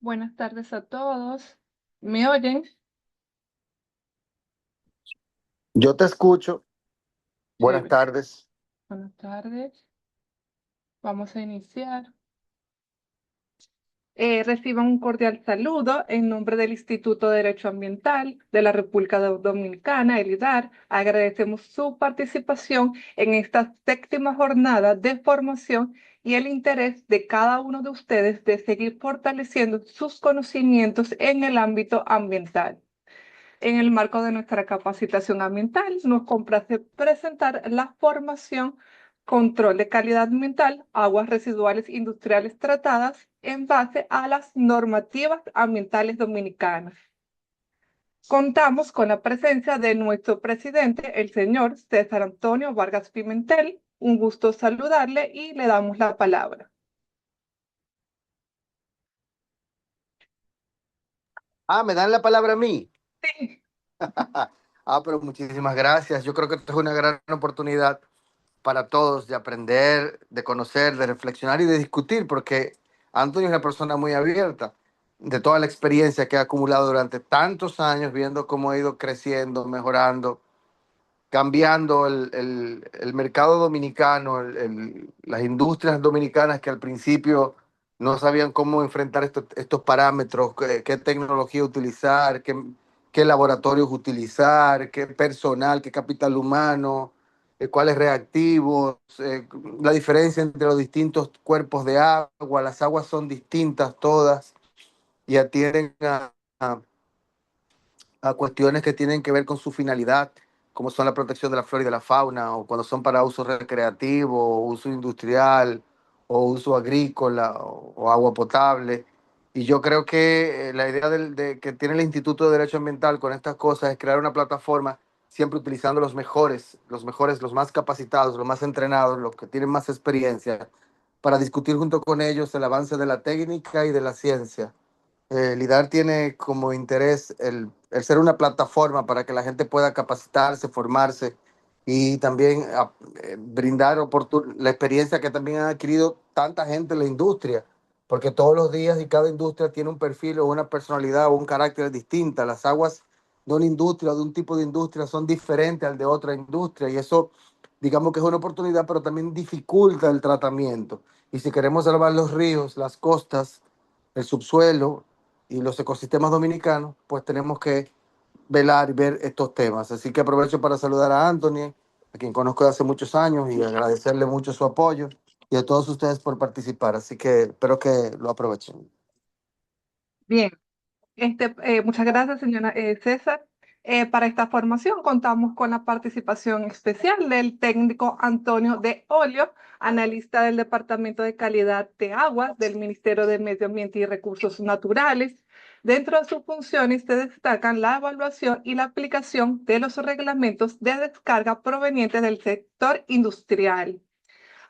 Buenas tardes a todos. ¿Me oyen? Yo te escucho. Buenas Chévere. tardes. Buenas tardes. Vamos a iniciar. Reciban un cordial saludo en nombre del Instituto de Derecho Ambiental de la República Dominicana, el IDAR. Agradecemos su participación en esta séptima jornada de formación y el interés de cada uno de ustedes de seguir fortaleciendo sus conocimientos en el ámbito ambiental. En el marco de nuestra capacitación ambiental, nos complace presentar la formación Control de calidad ambiental, aguas residuales industriales tratadas en base a las normativas ambientales dominicanas. Contamos con la presencia de nuestro presidente, el señor César Antonio Vargas Pimentel. Un gusto saludarle y le damos la palabra. ¿Me dan la palabra a mí? Sí. Pero muchísimas gracias. Yo creo que esto es una gran oportunidad para todos de aprender, de conocer, de reflexionar y de discutir, porque Antonio es una persona muy abierta de toda la experiencia que ha acumulado durante tantos años, viendo cómo ha ido creciendo, mejorando, cambiando el mercado dominicano, las industrias dominicanas que al principio no sabían cómo enfrentar estos parámetros, qué tecnología utilizar, qué laboratorios utilizar, qué personal, qué capital humano, cuáles reactivos, la diferencia entre los distintos cuerpos de agua. Las aguas son distintas todas y atienden a cuestiones que tienen que ver con su finalidad, como son la protección de la flora y de la fauna, o cuando son para uso recreativo, o uso industrial, o uso agrícola, o agua potable. Y yo creo que la idea que tiene el Instituto de Derecho Ambiental con estas cosas es crear una plataforma siempre utilizando los mejores, los más capacitados, los más entrenados, los que tienen más experiencia, para discutir junto con ellos el avance de la técnica y de la ciencia. LIDAR tiene como interés el ser una plataforma para que la gente pueda capacitarse, formarse y también brindar la experiencia que también ha adquirido tanta gente en la industria, porque todos los días y cada industria tiene un perfil o una personalidad o un carácter distinta. Las aguas de una industria o de un tipo de industria son diferentes al de otra industria y eso, digamos que es una oportunidad, pero también dificulta el tratamiento. Y si queremos salvar los ríos, las costas, el subsuelo y los ecosistemas dominicanos, pues tenemos que velar y ver estos temas. Así que aprovecho para saludar a Anthony, a quien conozco de hace muchos años, y agradecerle mucho su apoyo y a todos ustedes por participar. Así que espero que lo aprovechen. Bien. Muchas gracias, señora César. Para esta formación contamos con la participación especial del técnico Antonio de Olio, analista del Departamento de Calidad de Agua del Ministerio de Medio Ambiente y Recursos Naturales. Dentro de sus funciones se destacan la evaluación y la aplicación de los reglamentos de descarga provenientes del sector industrial,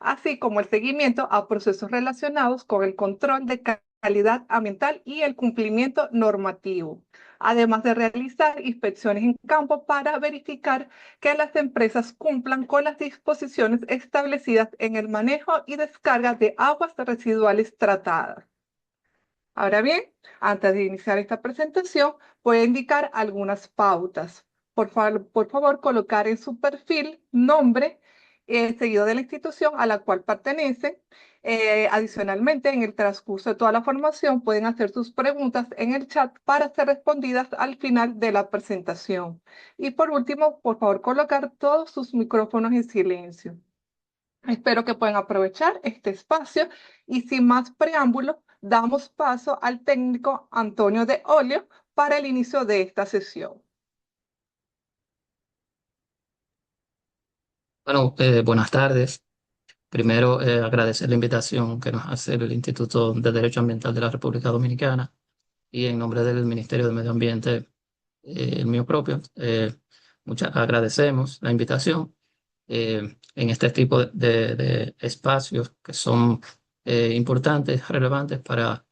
así como el seguimiento a procesos relacionados con el control de calidad ambiental y el cumplimiento normativo, además de realizar inspecciones en campo para verificar que las empresas cumplan con las disposiciones establecidas en el manejo y descarga de aguas residuales tratadas. Ahora bien, antes de iniciar esta presentación, voy a indicar algunas pautas. Por favor, colocar en su perfil nombre seguido de la institución a la cual pertenecen. Adicionalmente, en el transcurso de toda la formación, pueden hacer sus preguntas en el chat para ser respondidas al final de la presentación. Y por último, por favor, colocar todos sus micrófonos en silencio. Espero que puedan aprovechar este espacio y sin más preámbulos, damos paso al técnico Antonio de Olio para el inicio de esta sesión. Bueno, buenas tardes. Primero, agradecer la invitación que nos hace el Instituto de Derecho Ambiental de la República Dominicana y en nombre del Ministerio de Medio Ambiente, el mío propio, agradecemos la invitación en este tipo de espacios que son importantes, relevantes para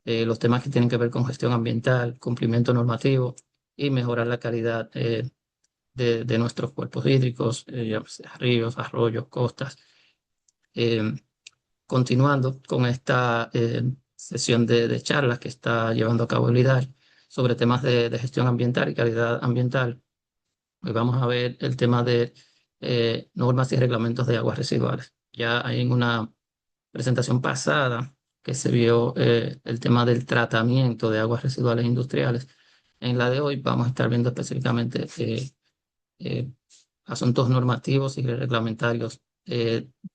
los temas que tienen que ver con gestión ambiental, cumplimiento normativo y mejorar la calidad de nuestros cuerpos hídricos, ya sea ríos, arroyos, costas. Eh, Continuando con esta sesión de charlas que está llevando a cabo el IDAR sobre temas de gestión ambiental y calidad ambiental. Hoy vamos a ver el tema de normas y reglamentos de aguas residuales. Ya hay en una presentación pasada que se vio el tema del tratamiento de aguas residuales industriales. En la de hoy vamos a estar viendo específicamente eh, asuntos normativos y reglamentarios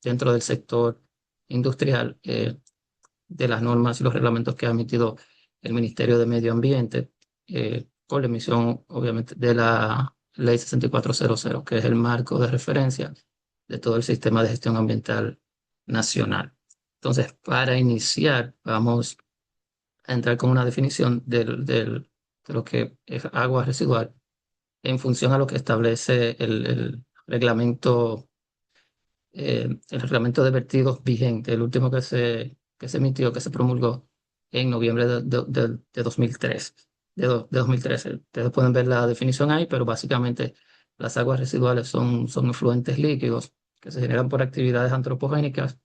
dentro del sector industrial, de las normas y los reglamentos que ha emitido el Ministerio de Medio Ambiente, con la emisión, obviamente, de la Ley 6400, que es el marco de referencia de todo el sistema de gestión ambiental nacional. Entonces, para iniciar, vamos a entrar con una definición de lo que es agua residual en función a lo que establece el reglamento de vertidos vigente, el último que se emitió, que se promulgó en noviembre de 2003, de 2013. Ustedes pueden ver la definición ahí, pero básicamente las aguas residuales son efluentes líquidos que se generan por actividades antropogénicas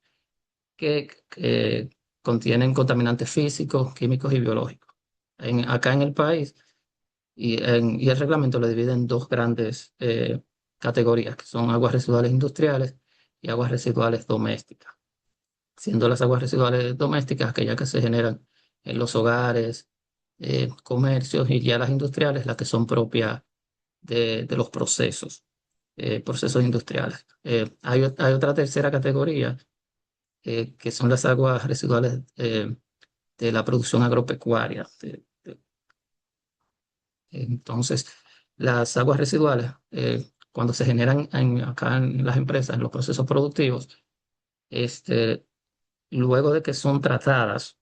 que contienen contaminantes físicos, químicos y biológicos. Acá en el país, y el reglamento lo divide en dos grandes categorías, que son aguas residuales industriales y aguas residuales domésticas, siendo las aguas residuales domésticas aquellas que se generan en los hogares, comercios, y ya las industriales las que son propias de los procesos industriales. Hay otra tercera categoría, que son las aguas residuales de la producción agropecuaria. Entonces, las aguas residuales, cuando se generan acá en las empresas, en los procesos productivos, este, luego de que son tratadas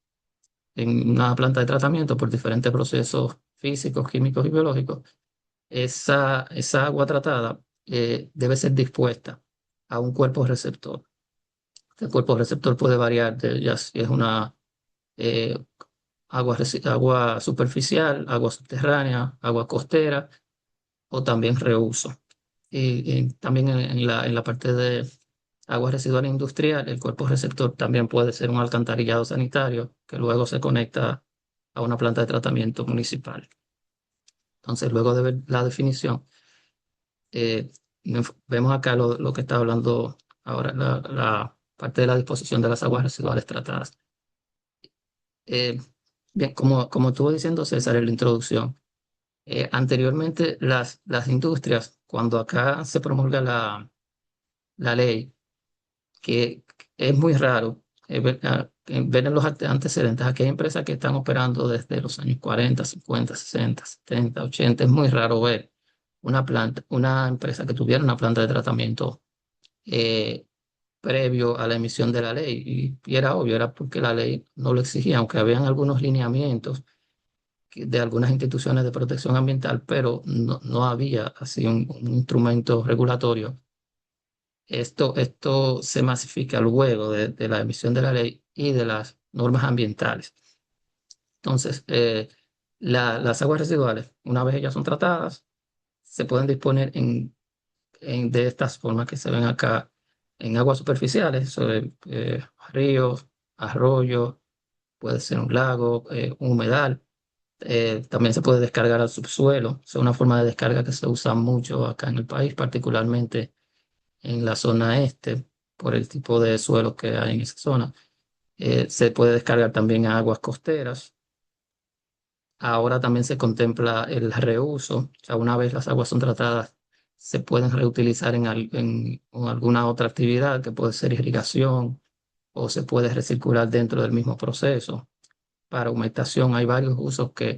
en una planta de tratamiento por diferentes procesos físicos, químicos y biológicos, esa agua tratada debe ser dispuesta a un cuerpo receptor. El cuerpo receptor puede variar, ya si es una eh, agua superficial, agua subterránea, agua costera o también reuso. Y también en la parte de aguas residuales industrial, el cuerpo receptor también puede ser un alcantarillado sanitario que luego se conecta a una planta de tratamiento municipal. Entonces, luego de ver la definición, eh, vemos acá lo que está hablando ahora, la parte de la disposición de las aguas residuales tratadas. Bien, como estuvo diciendo César en la introducción, anteriormente las industrias, cuando acá se promulga la ley, que es muy raro ver en los antecedentes, aquí hay empresas que están operando desde los años 40, 50, 60, 70, 80. Es muy raro ver una empresa que tuviera una planta de tratamiento eh, previo a la emisión de la ley. Y era obvio, era porque la ley no lo exigía, aunque habían algunos lineamientos de algunas instituciones de protección ambiental, pero no había así un instrumento regulatorio. Esto se masifica luego de la emisión de la ley y de las normas ambientales. Entonces, las aguas residuales, una vez ellas son tratadas, se pueden disponer de estas formas que se ven acá en aguas superficiales, sobre ríos, arroyos, puede ser un lago, un humedal. También se puede descargar al subsuelo. Es una forma de descarga que se usa mucho acá en el país, particularmente en la zona este, por el tipo de suelos que hay en esa zona. Se puede descargar también a aguas costeras. Ahora también se contempla el reuso. O sea, una vez las aguas son tratadas, se pueden reutilizar en alguna otra actividad, que puede ser irrigación, o se puede recircular dentro del mismo proceso. Para humectación hay varios usos que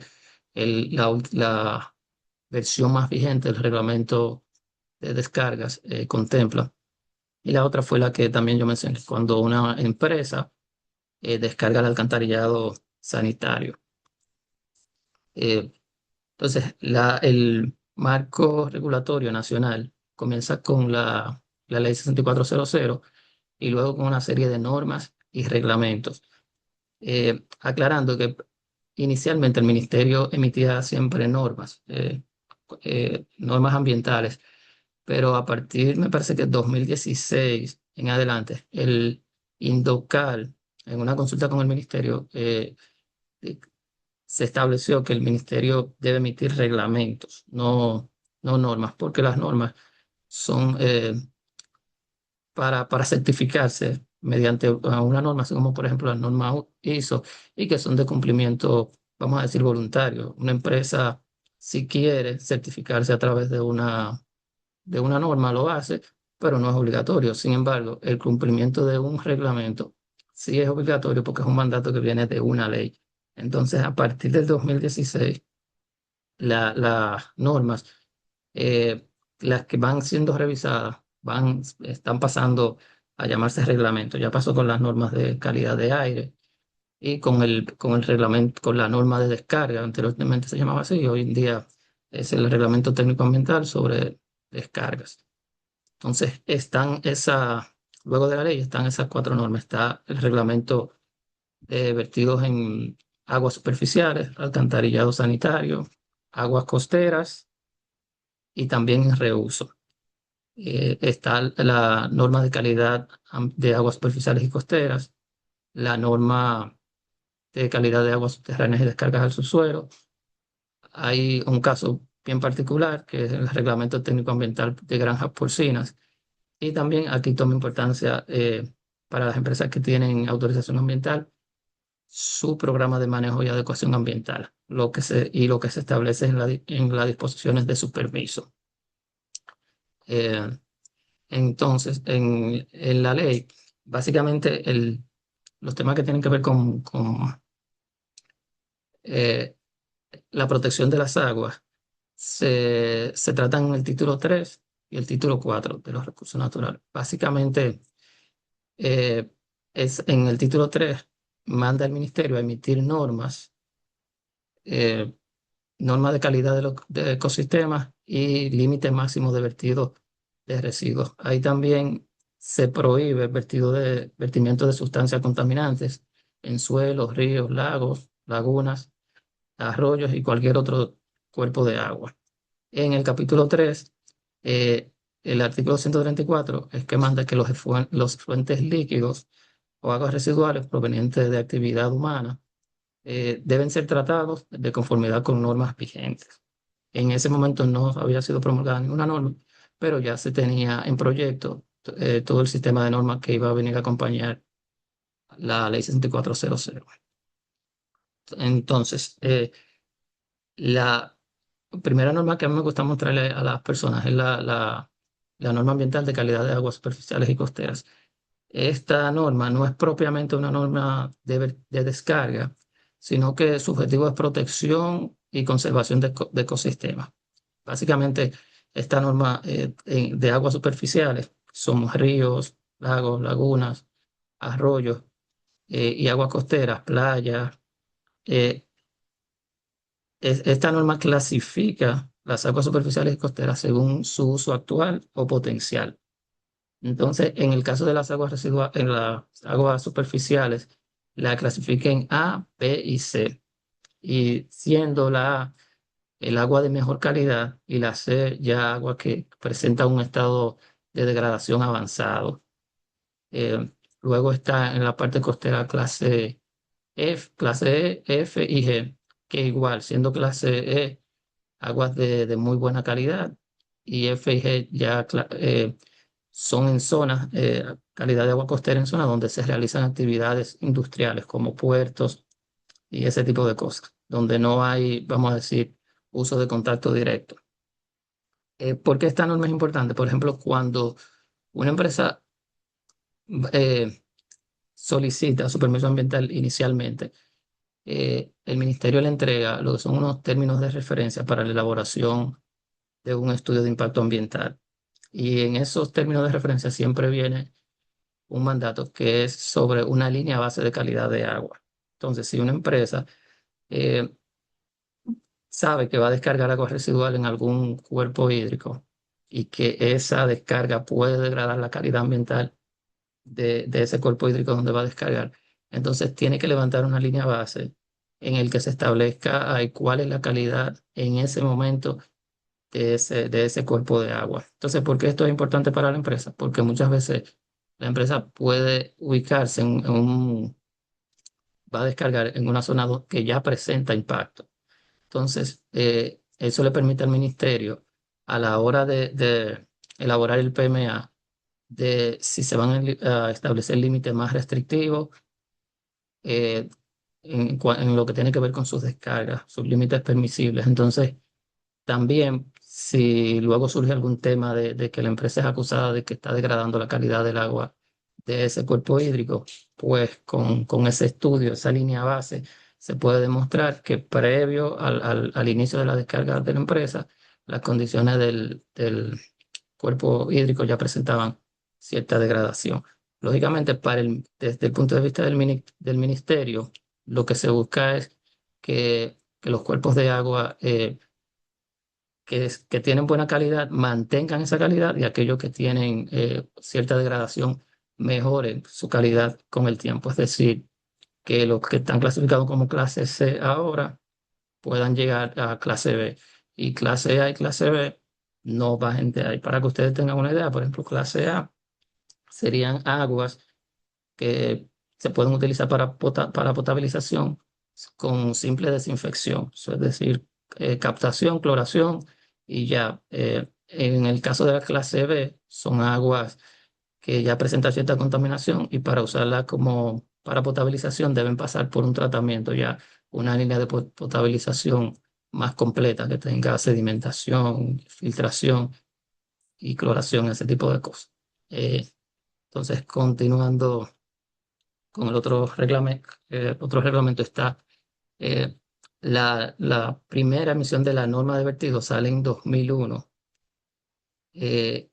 la versión más vigente del reglamento de descargas contempla. Y la otra fue la que también yo mencioné, cuando una empresa descarga el alcantarillado sanitario. Eh, entonces, el marco regulatorio nacional comienza con la ley 6400 y luego con una serie de normas y reglamentos. Aclarando que inicialmente el ministerio emitía siempre normas ambientales, pero a partir, me parece que 2016 en adelante, el INDOCAL en una consulta con el ministerio, se estableció que el ministerio debe emitir reglamentos, no normas, porque las normas son para certificarse mediante una norma, así como por ejemplo las normas ISO, y que son de cumplimiento, vamos a decir, voluntario. Una empresa, si quiere certificarse a través de una norma, lo hace, pero no es obligatorio. Sin embargo, el cumplimiento de un reglamento sí es obligatorio porque es un mandato que viene de una ley. Entonces, a partir del 2016, las normas, eh, las que van siendo revisadas, están pasando a llamarse reglamento. Ya pasó con las normas de calidad de aire y con el reglamento, con la norma de descarga. Anteriormente se llamaba así, y hoy en día es el reglamento técnico ambiental sobre descargas. Entonces, luego de la ley están esas cuatro normas. Está el reglamento de vertidos en aguas superficiales, alcantarillado sanitario, aguas costeras y también en reuso. Está la norma de calidad de aguas superficiales y costeras, la norma de calidad de aguas subterráneas y descargas al subsuelo. Hay un caso bien particular que es el reglamento técnico ambiental de granjas porcinas. Y también aquí toma importancia para las empresas que tienen autorización ambiental su programa de manejo y adecuación ambiental, lo que se establece en las disposiciones de su permiso. Eh, entonces, en la ley, básicamente los temas que tienen que ver con eh, la protección de las aguas se tratan en el título 3 y el título 4 de los recursos naturales. Básicamente, eh, es en el título 3 manda el ministerio a emitir eh, normas de calidad de ecosistemas y límites máximos de vertido de residuos. Ahí también se prohíbe el vertimiento de sustancias contaminantes en suelos, ríos, lagos, lagunas, arroyos y cualquier otro cuerpo de agua. En el capítulo 3, el artículo 134 es que manda que los fuentes líquidos o aguas residuales provenientes de actividad humana deben ser tratados de conformidad con normas vigentes. En ese momento no había sido promulgada ninguna norma, pero ya se tenía en proyecto todo el sistema de normas que iba a venir a acompañar la ley 6400. Entonces, la primera norma que a mí me gusta mostrarle a las personas es la norma ambiental de calidad de aguas superficiales y costeras. Esta norma no es propiamente una norma de descarga, sino que su objetivo es protección y conservación de ecosistemas. Básicamente, esta norma de aguas superficiales son ríos, lagos, lagunas, arroyos y aguas costeras, playas. eh, Esta norma clasifica las aguas superficiales y costeras según su uso actual o potencial. Entonces, en el caso de las aguas residuales, en las aguas superficiales, la clasifica en A, B y C, y siendo la A el agua de mejor calidad y la C ya agua que presenta un estado de degradación avanzado. Luego está en la parte costera clase E, F y G, que igual, siendo clase E aguas de muy buena calidad y F y G ya son en zonas, calidad de agua costera en zonas donde se realizan actividades industriales como puertos y ese tipo de cosas, donde no hay, vamos a decir, uso de contacto directo. ¿Por qué esta norma es importante? Por ejemplo, cuando una empresa eh, solicita su permiso ambiental inicialmente, el ministerio le entrega lo que son unos términos de referencia para la elaboración de un estudio de impacto ambiental. Y en esos términos de referencia siempre viene un mandato que es sobre una línea base de calidad de agua. Entonces, si una empresa eh, sabe que va a descargar agua residual en algún cuerpo hídrico y que esa descarga puede degradar la calidad ambiental de ese cuerpo hídrico donde va a descargar, entonces tiene que levantar una línea base en el que se establezca cuál es la calidad en ese momento de ese cuerpo de agua. Entonces, ¿por qué esto es importante para la empresa? Porque muchas veces la empresa puede ubicarse va a descargar en una zona que ya presenta impacto. Entonces, eso le permite al ministerio, a la hora de elaborar el PMA, de si se van a establecer límites más restrictivos eh, en lo que tiene que ver con sus descargas, sus límites permisibles. Entonces, también, si luego surge algún tema de que la empresa es acusada de que está degradando la calidad del agua de ese cuerpo hídrico, pues con ese estudio, esa línea base, se puede demostrar que previo al inicio de la descarga de la empresa, las condiciones del cuerpo hídrico ya presentaban cierta degradación. Lógicamente, desde el punto de vista del ministerio, lo que se busca es que los cuerpos de agua que tienen buena calidad mantengan esa calidad, y aquellos que tienen cierta degradación mejoren su calidad con el tiempo. Es decir, que los que están clasificados como clase C ahora puedan llegar a clase B, y clase A y clase B no bajen de ahí. Para que ustedes tengan una idea, por ejemplo, clase A serían aguas que se pueden utilizar para potabilización con simple desinfección, eso es decir, captación, cloración y ya. En el caso de la clase B, son aguas que ya presentan cierta contaminación, y para usarla como para potabilización deben pasar por un tratamiento, ya una línea de potabilización más completa que tenga sedimentación, filtración y cloración, ese tipo de cosas. Entonces, continuando con el otro reglamento está eh, la primera emisión de la norma de vertido sale en 2001, eh,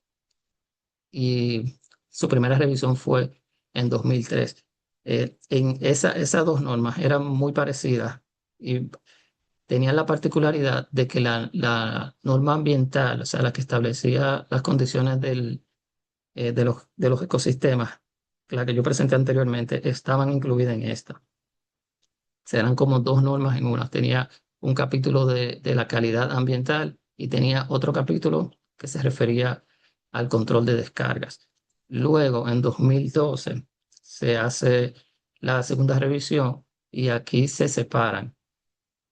y su primera revisión fue en 2003. Esas dos normas eran muy parecidas y tenían la particularidad de que la norma ambiental, o sea, la que establecía las condiciones de los ecosistemas, la que yo presenté anteriormente, estaban incluidas en esta. Serán como dos normas en una. Tenía un capítulo de la calidad ambiental y tenía otro capítulo que se refería al control de descargas. Luego, en 2012, se hace la segunda revisión y aquí se separan.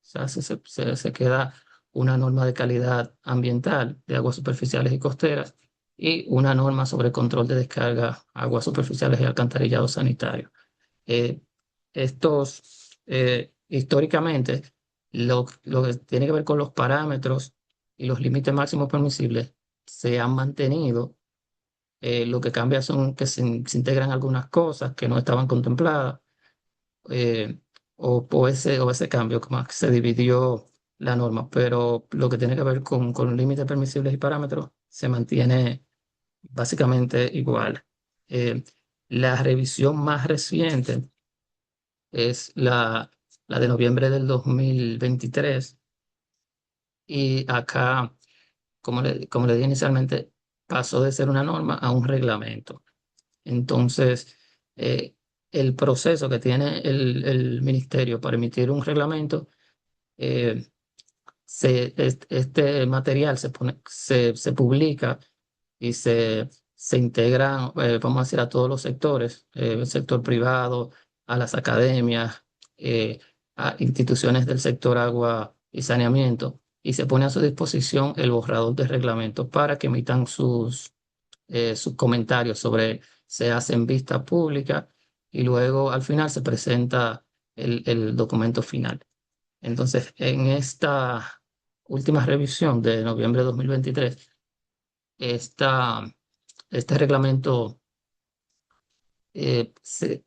O sea, se queda una norma de calidad ambiental de aguas superficiales y costeras, y una norma sobre control de descarga, aguas superficiales y alcantarillado sanitario. Eh, históricamente, lo que tiene que ver con los parámetros y los límites máximos permisibles se han mantenido. Lo que cambia son que se integran algunas cosas que no estaban contempladas, eh, o ese cambio, como que se dividió la norma, pero lo que tiene que ver con límites permisibles y parámetros se mantiene básicamente igual. Eh, la revisión más reciente es la de noviembre del 2023, y acá, como le dije inicialmente, pasó de ser una norma a un reglamento. Entonces, el proceso que tiene el ministerio para emitir un reglamento, eh, este material se publica y se integra, vamos a decir, a todos los sectores, el sector privado, a las academias, eh, a instituciones del sector agua y saneamiento, y se pone a su disposición el borrador de reglamento para que emitan sus comentarios sobre, se hacen vista pública, y luego al final se presenta el documento final. Entonces, en esta última revisión de noviembre de 2023, esta, este reglamento se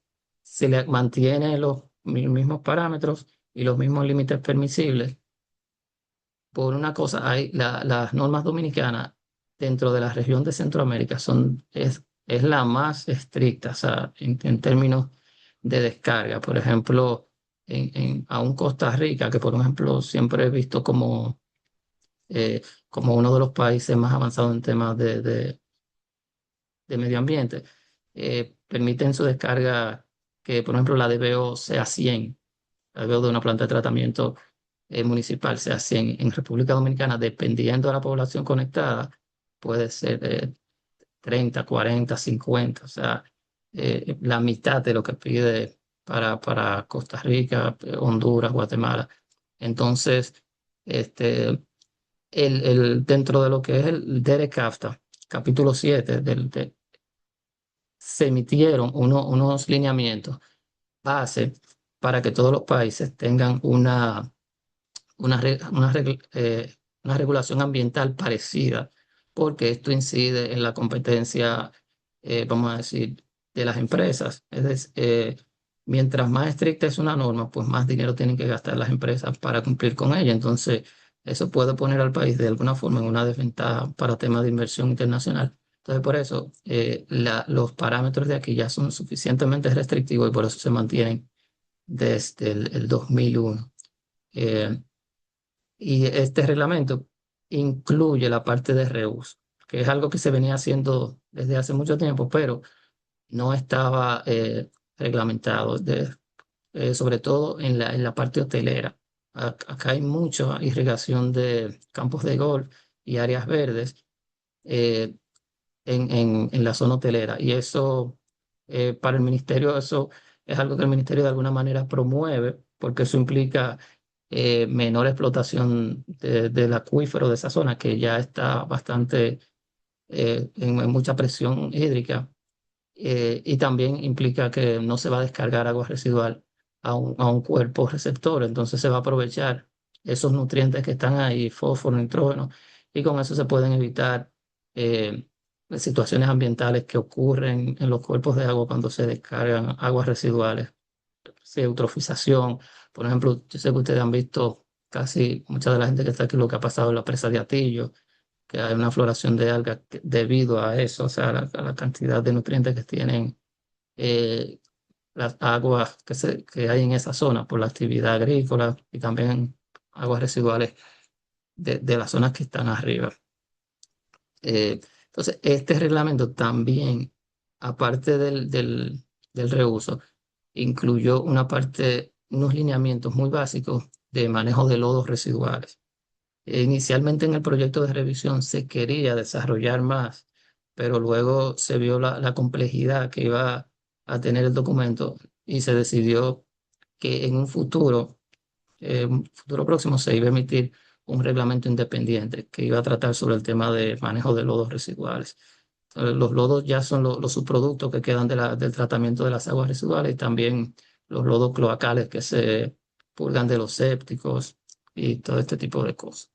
le mantiene los mismos parámetros y los mismos límites permisibles. Por una cosa, las normas dominicanas dentro de la región de Centroamérica es la más estricta, o sea, en términos de descarga. Por ejemplo, aún Costa Rica, que por ejemplo siempre he visto como uno de los países más avanzados en temas de medio ambiente, permiten su descarga que, por ejemplo, la DBO sea 100, la DBO de una planta de tratamiento municipal sea 100. En República Dominicana, dependiendo de la población conectada, puede ser 30, 40, 50, o sea, la mitad de lo que pide para Costa Rica, Honduras, Guatemala. Entonces, este, dentro de lo que es el DERE-CAFTA, capítulo 7 se emitieron unos lineamientos base para que todos los países tengan una regulación ambiental parecida, porque esto incide en la competencia, vamos a decir, de las empresas. Mientras más estricta es una norma, pues más dinero tienen que gastar las empresas para cumplir con ella. Entonces, eso puede poner al país de alguna forma en una desventaja para temas de inversión internacional. Entonces, por eso, los parámetros de aquí ya son suficientemente restrictivos y por eso se mantienen desde el 2001. Eh, y este reglamento incluye la parte de reuso, que es algo que se venía haciendo desde hace mucho tiempo, pero no estaba reglamentado, sobre todo en la parte hotelera. Acá hay mucha irrigación de campos de golf y áreas verdes eh, en la zona hotelera. Y eso, para el ministerio, eso es algo que el ministerio de alguna manera promueve, porque eso implica menor explotación del acuífero de esa zona, que ya está bastante en mucha presión hídrica. Y también implica que no se va a descargar agua residual a un cuerpo receptor, entonces se va a aprovechar esos nutrientes que están ahí, fósforo, nitrógeno, y con eso se pueden evitar eh, situaciones ambientales que ocurren en los cuerpos de agua cuando se descargan aguas residuales, eutrofización. Por ejemplo, yo sé que ustedes han visto casi mucha de la gente que está aquí lo que ha pasado en la presa de Atillo, que hay una floración de algas debido a eso, o sea, a la cantidad de nutrientes que tienen eh, las aguas que hay en esa zona por la actividad agrícola y también aguas residuales de las zonas que están arriba. Entonces, este reglamento también, aparte del reuso, incluyó una parte, unos lineamientos muy básicos de manejo de lodos residuales. Inicialmente en el proyecto de revisión se quería desarrollar más, pero luego se vio la complejidad que iba a tener el documento y se decidió que en un futuro próximo, se iba a emitir un reglamento independiente que iba a tratar sobre el tema de manejo de lodos residuales. Los lodos ya son los subproductos que quedan del tratamiento de las aguas residuales y también los lodos cloacales que se purgan de los sépticos y todo este tipo de cosas.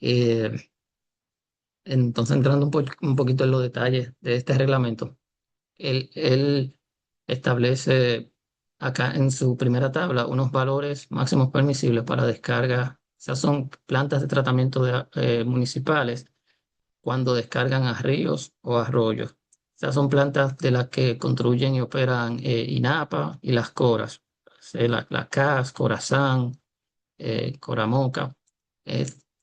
Eh, entonces, entrando un poquito en los detalles de este reglamento, él establece acá en su primera tabla unos valores máximos permisibles para descarga. O sea, son plantas de tratamiento municipales cuando descargan a ríos o arroyos. O sea, son plantas de las que construyen y operan INAPA y las CORAS, la CAS, Corazán, Coramoca.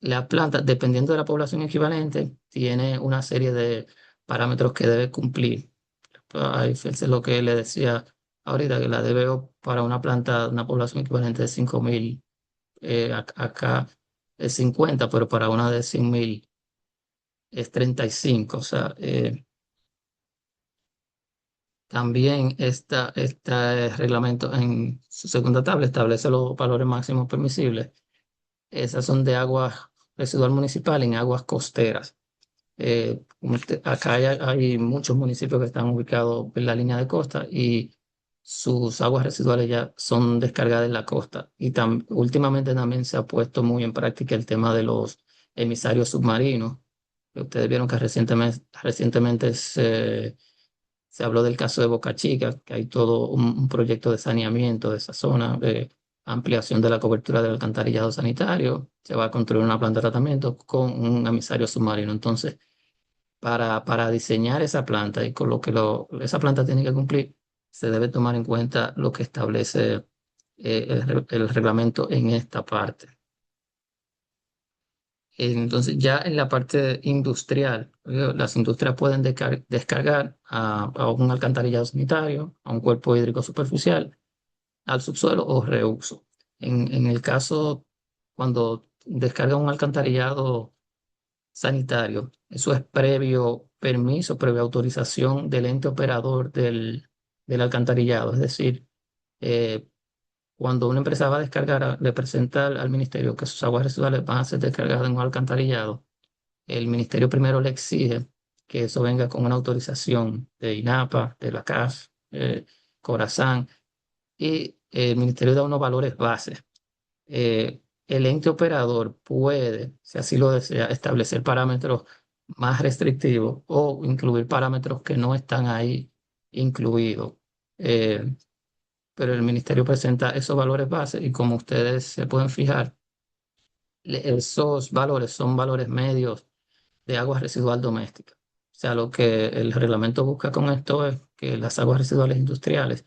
La planta, dependiendo de la población equivalente, tiene una serie de parámetros que debe cumplir. Ahí es lo que le decía ahorita, que la DBO para una planta de una población equivalente de 5.000, acá es 50, pero para una de 100.000 es 35. O sea, también este reglamento en su segunda tabla establece los valores máximos permisibles. Esas son de agua residual municipal en aguas costeras. Acá hay muchos municipios que están ubicados en la línea de costa y sus aguas residuales ya son descargadas en la costa. Y últimamente también se ha puesto muy en práctica el tema de los emisarios submarinos. Ustedes vieron que recientemente se habló del caso de Boca Chica, que hay todo un proyecto de saneamiento de esa zona, de ampliación de la cobertura del alcantarillado sanitario. Se va a construir una planta de tratamiento con un emisario submarino. Entonces, para diseñar esa planta y con lo que esa planta tiene que cumplir, se debe tomar en cuenta lo que establece el reglamento en esta parte. Entonces, ya en la parte industrial, las industrias pueden descargar a un alcantarillado sanitario, a un cuerpo hídrico superficial, al subsuelo o reuso. En el caso, cuando descarga un alcantarillado sanitario, eso es previo permiso, previa autorización del ente operador del alcantarillado. Es decir, eh, cuando una empresa va a descargar, le presenta al ministerio que sus aguas residuales van a ser descargadas en un alcantarillado, el ministerio primero le exige que eso venga con una autorización de INAPA, de la CAF, Corazán, y el ministerio da unos valores bases. El ente operador puede, si así lo desea, establecer parámetros más restrictivos o incluir parámetros que no están ahí incluidos. Eh, pero el ministerio presenta esos valores bases y como ustedes se pueden fijar, esos valores son valores medios de aguas residual doméstica. O sea, lo que el reglamento busca con esto es que las aguas residuales industriales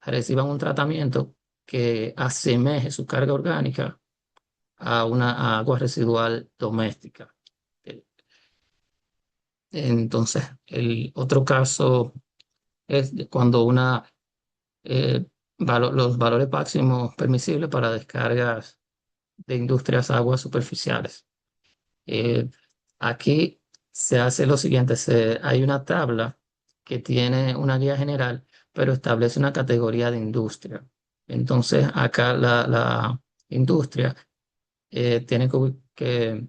reciban un tratamiento que asemeje su carga orgánica a una agua residual doméstica. Eh, Entonces, el otro caso es cuando eh, los valores máximos permisibles para descargas de industrias aguas superficiales. Eh, Aquí se hace lo siguiente, hay una tabla que tiene una guía general, pero establece una categoría de industria. Entonces, acá la industria tiene que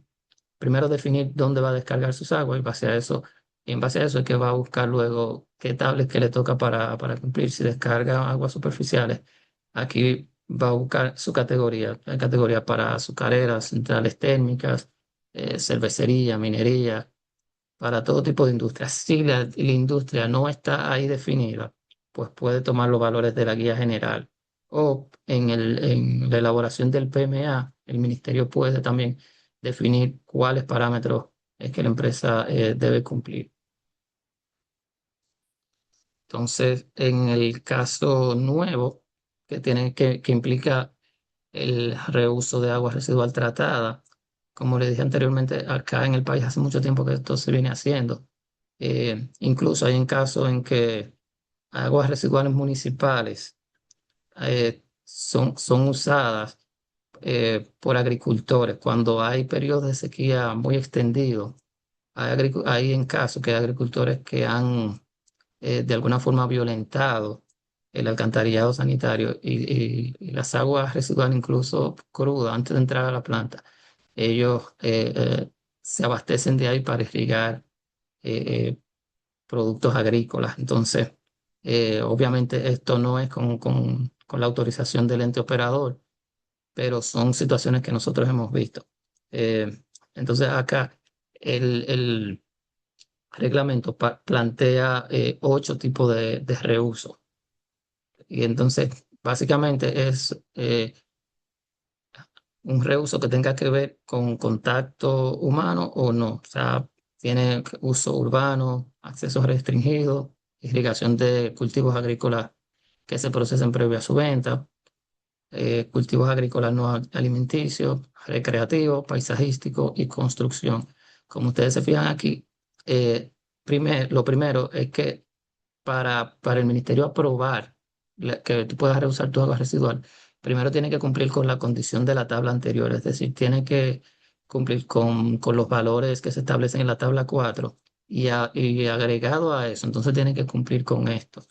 primero definir dónde va a descargar sus aguas y en base a eso es que va a buscar luego qué tablas que le toca para cumplir. Si descarga aguas superficiales, aquí va a buscar su categoría. Hay categoría para azucareras, centrales térmicas, cervecería, minería, para todo tipo de industria. Si la industria no está ahí definida, pues puede tomar los valores de la guía general. O en la elaboración del PMA, el ministerio puede también definir cuáles parámetros es que la empresa debe cumplir. Entonces, en el caso nuevo, que implica el reuso de agua residual tratada, como le dije anteriormente, acá en el país hace mucho tiempo que esto se viene haciendo. Incluso hay en casos en que aguas residuales municipales son usadas por agricultores cuando hay periodos de sequía muy extendidos. Hay en casos que hay agricultores que han de alguna forma violentado el alcantarillado sanitario y las aguas residuales, incluso crudas, antes de entrar a la planta, ellos se abastecen de ahí para irrigar eh, productos agrícolas. Entonces, obviamente esto no es con la autorización del ente operador, pero son situaciones que nosotros hemos visto. Eh, entonces, acá el reglamento plantea 8 tipos de reuso. Y entonces, básicamente es un reuso que tenga que ver con contacto humano o no. O sea, tiene uso urbano, acceso restringido, irrigación de cultivos agrícolas que se procesen previo a su venta, cultivos agrícolas no alimenticios, recreativos, paisajísticos y construcción. Como ustedes se fijan aquí, lo primero es que para el ministerio aprobar que tú puedas reusar tu agua residual, primero tiene que cumplir con la condición de la tabla anterior, es decir, tiene que cumplir con los valores que se establecen en la tabla 4 y agregado a eso, entonces tiene que cumplir con esto.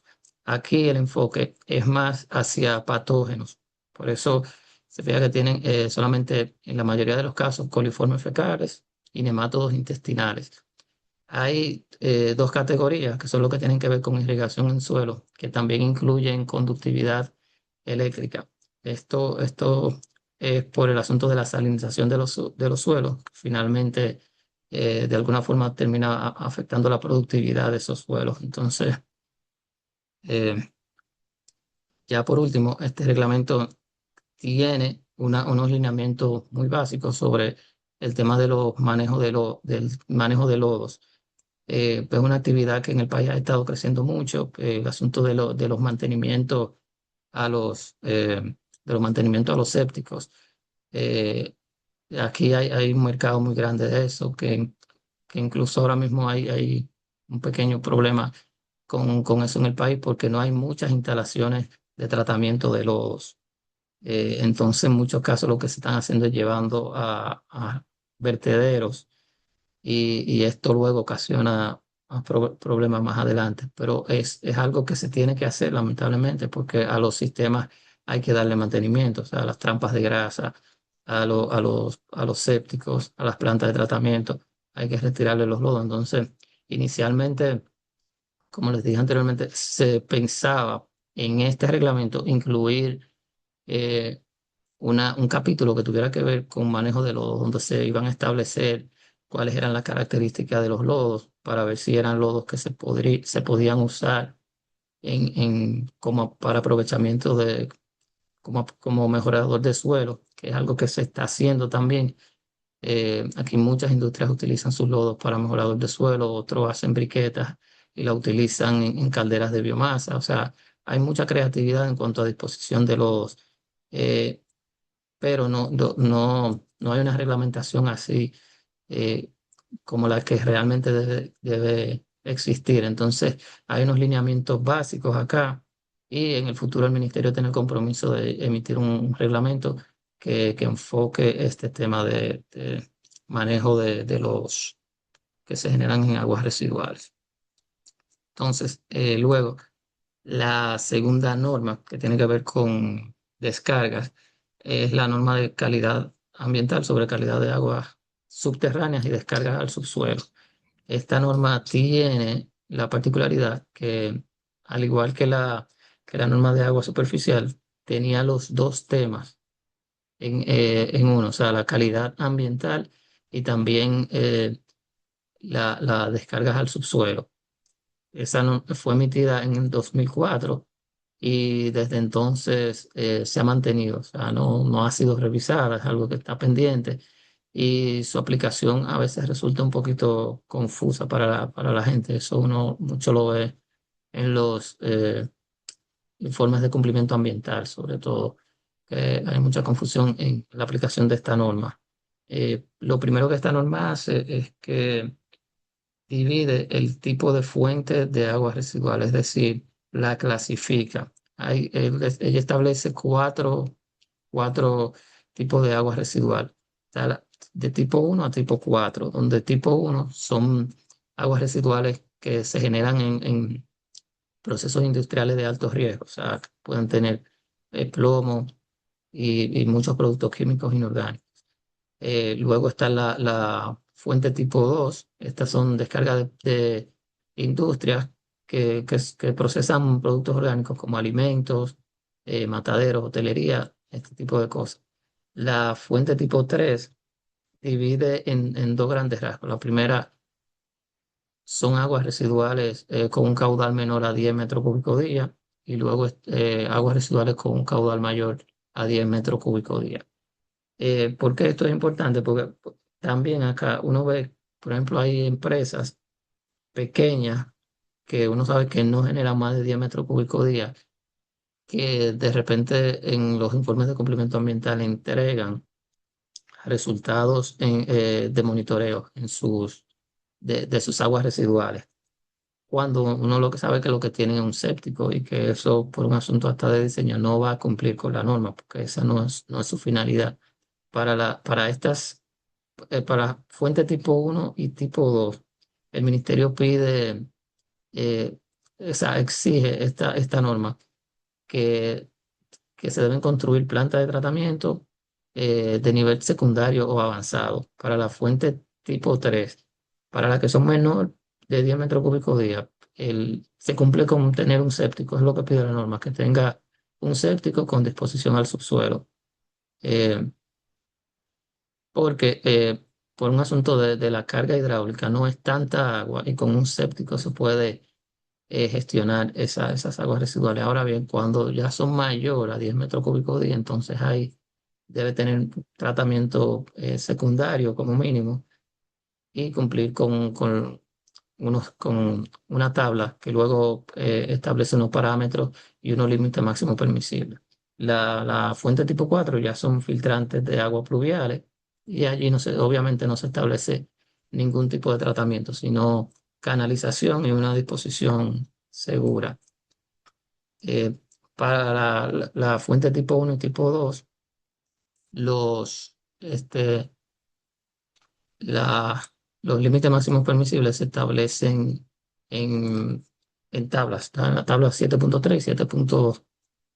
Aquí el enfoque es más hacia patógenos, por eso se fija que tienen solamente en la mayoría de los casos coliformes fecales y nemátodos intestinales. Hay dos categorías que son lo que tienen que ver con irrigación en suelo, que también incluyen conductividad eléctrica. Esto es por el asunto de la salinización de los suelos. Finalmente, de alguna forma termina afectando la productividad de esos suelos. Entonces, eh, ya por último, este reglamento tiene unos lineamientos muy básicos sobre el tema de los manejos del manejo de lodos. Es una actividad que en el país ha estado creciendo mucho, el asunto de los mantenimientos de los mantenimientos a los sépticos. Eh, Aquí hay un mercado muy grande de eso, que incluso ahora mismo hay un pequeño problema con eso en el país porque no hay muchas instalaciones de tratamiento de lodos. Entonces, en muchos casos lo que se están haciendo es llevando a vertederos y esto luego ocasiona problemas más adelante, pero es algo que se tiene que hacer lamentablemente porque a los sistemas hay que darle mantenimiento, o sea, a las trampas de grasa, a los sépticos, a las plantas de tratamiento, hay que retirarle los lodos. Entonces, inicialmente, como les dije anteriormente, se pensaba en este reglamento incluir eh, un capítulo que tuviera que ver con manejo de lodos, donde se iban a establecer cuáles eran las características de los lodos para ver si eran lodos que se podían usar como para aprovechamiento como mejorador de suelo, que es algo que se está haciendo también. Aquí muchas industrias utilizan sus lodos para mejorador de suelo, otros hacen briquetas y la utilizan en calderas de biomasa. O sea, hay mucha creatividad en cuanto a disposición de lodos. Eh, pero no hay una reglamentación así eh, como la que realmente debe existir. Entonces, hay unos lineamientos básicos acá y en el futuro el ministerio tiene el compromiso de emitir un reglamento que enfoque este tema de manejo de los que se generan en aguas residuales. Entonces, luego, la segunda norma que tiene que ver con descargas es la norma de calidad ambiental sobre calidad de aguas subterráneas y descargas al subsuelo. Esta norma tiene la particularidad que, al igual que la norma de agua superficial, tenía los dos temas en uno, o sea, la calidad ambiental y también la descargas al subsuelo. Esa fue emitida en el 2004 y desde entonces se ha mantenido, o sea, no ha sido revisada, es algo que está pendiente y su aplicación a veces resulta un poquito confusa para la gente. Eso uno mucho lo ve en los informes de cumplimiento ambiental, sobre todo, que hay mucha confusión en la aplicación de esta norma. Lo primero que esta norma hace es que divide el tipo de fuente de agua residual, es decir, la clasifica. Ella establece cuatro tipos de agua residual. Está de tipo 1 a tipo 4, donde tipo 1 son aguas residuales que se generan en procesos industriales de alto riesgo, o sea, que pueden tener plomo y muchos productos químicos inorgánicos. Luego está la fuente tipo 2. Estas son descargas de industrias que procesan productos orgánicos como alimentos, mataderos, hotelería, este tipo de cosas. La fuente tipo 3 divide en dos grandes rasgos. La primera son aguas residuales con un caudal menor a 10 metros cúbicos día y luego aguas residuales con un caudal mayor a 10 metros cúbicos día. ¿Por qué esto es importante? Porque también acá uno ve, por ejemplo, hay empresas pequeñas que uno sabe que no generan más de 10 metros cúbicos día, que de repente en los informes de cumplimiento ambiental entregan resultados de monitoreo de sus aguas residuales. Cuando uno lo que sabe que lo que tienen es un séptico y que eso por un asunto hasta de diseño no va a cumplir con la norma, porque esa no es su finalidad. Para estas para fuente tipo 1 y tipo 2 el ministerio pide, eh, o sea, exige esta norma que, que se deben construir plantas de tratamiento de nivel secundario o avanzado. Para la fuente tipo 3 para las que son menor de 10 metros cúbicos día, se cumple con tener un séptico, es lo que pide la norma, que tenga un séptico con disposición al subsuelo. Eh, porque por un asunto de la carga hidráulica no es tanta agua y con un séptico se puede gestionar esas aguas residuales. Ahora bien, cuando ya son mayores a 10 metros cúbicos día, entonces ahí debe tener un tratamiento secundario como mínimo y cumplir con una tabla que luego establece unos parámetros y unos límites máximos permisibles. La fuente tipo 4 ya son filtrantes de aguas pluviales y allí obviamente no se establece ningún tipo de tratamiento, sino canalización y una disposición segura. Eh, para la fuente tipo 1 y tipo 2 este, la, los límites máximos permisibles se establecen en, en tablas, está en la tabla 7.3, 7.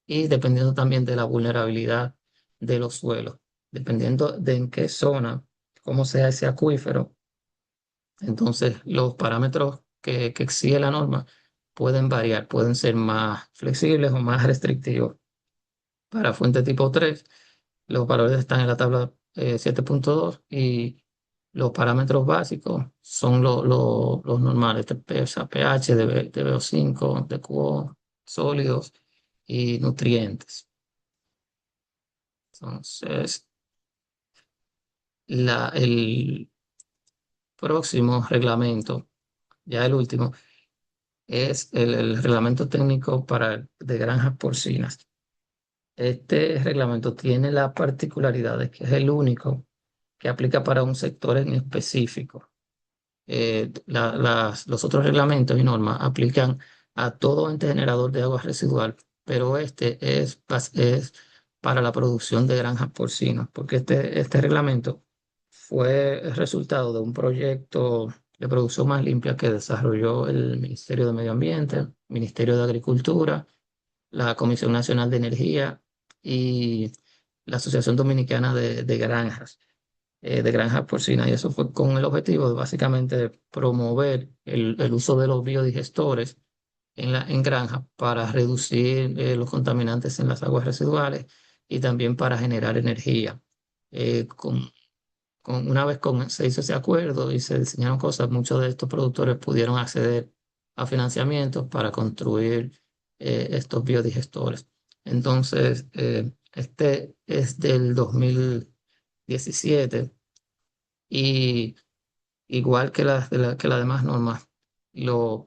Y dependiendo también de la vulnerabilidad de los suelos, dependiendo de en qué zona, cómo sea ese acuífero, entonces los parámetros que exige la norma pueden variar, pueden ser más flexibles o más restrictivos. Para fuente tipo 3 los valores están en la tabla 7.2 y los parámetros básicos son los normales, o sea, pH, DBO5, DQO, sólidos y nutrientes. Entonces, el próximo reglamento, ya el último, es el reglamento técnico de granjas porcinas. Este reglamento tiene la particularidad de que es el único que aplica para un sector en específico. Los otros reglamentos y normas aplican a todo ente generador de agua residual, pero este es para la producción de granjas porcinas, porque este reglamento fue el resultado de un proyecto de producción más limpia que desarrolló el Ministerio de Medio Ambiente, Ministerio de Agricultura, la Comisión Nacional de Energía y la Asociación Dominicana de granjas porcinas. Y eso fue con el objetivo de básicamente promover el uso de los biodigestores en granjas para reducir los contaminantes en las aguas residuales y también para generar energía. Una vez se hizo ese acuerdo y se diseñaron cosas, muchos de estos productores pudieron acceder a financiamientos para construir estos biodigestores. Entonces, este es del 2017 y igual que las demás normas, los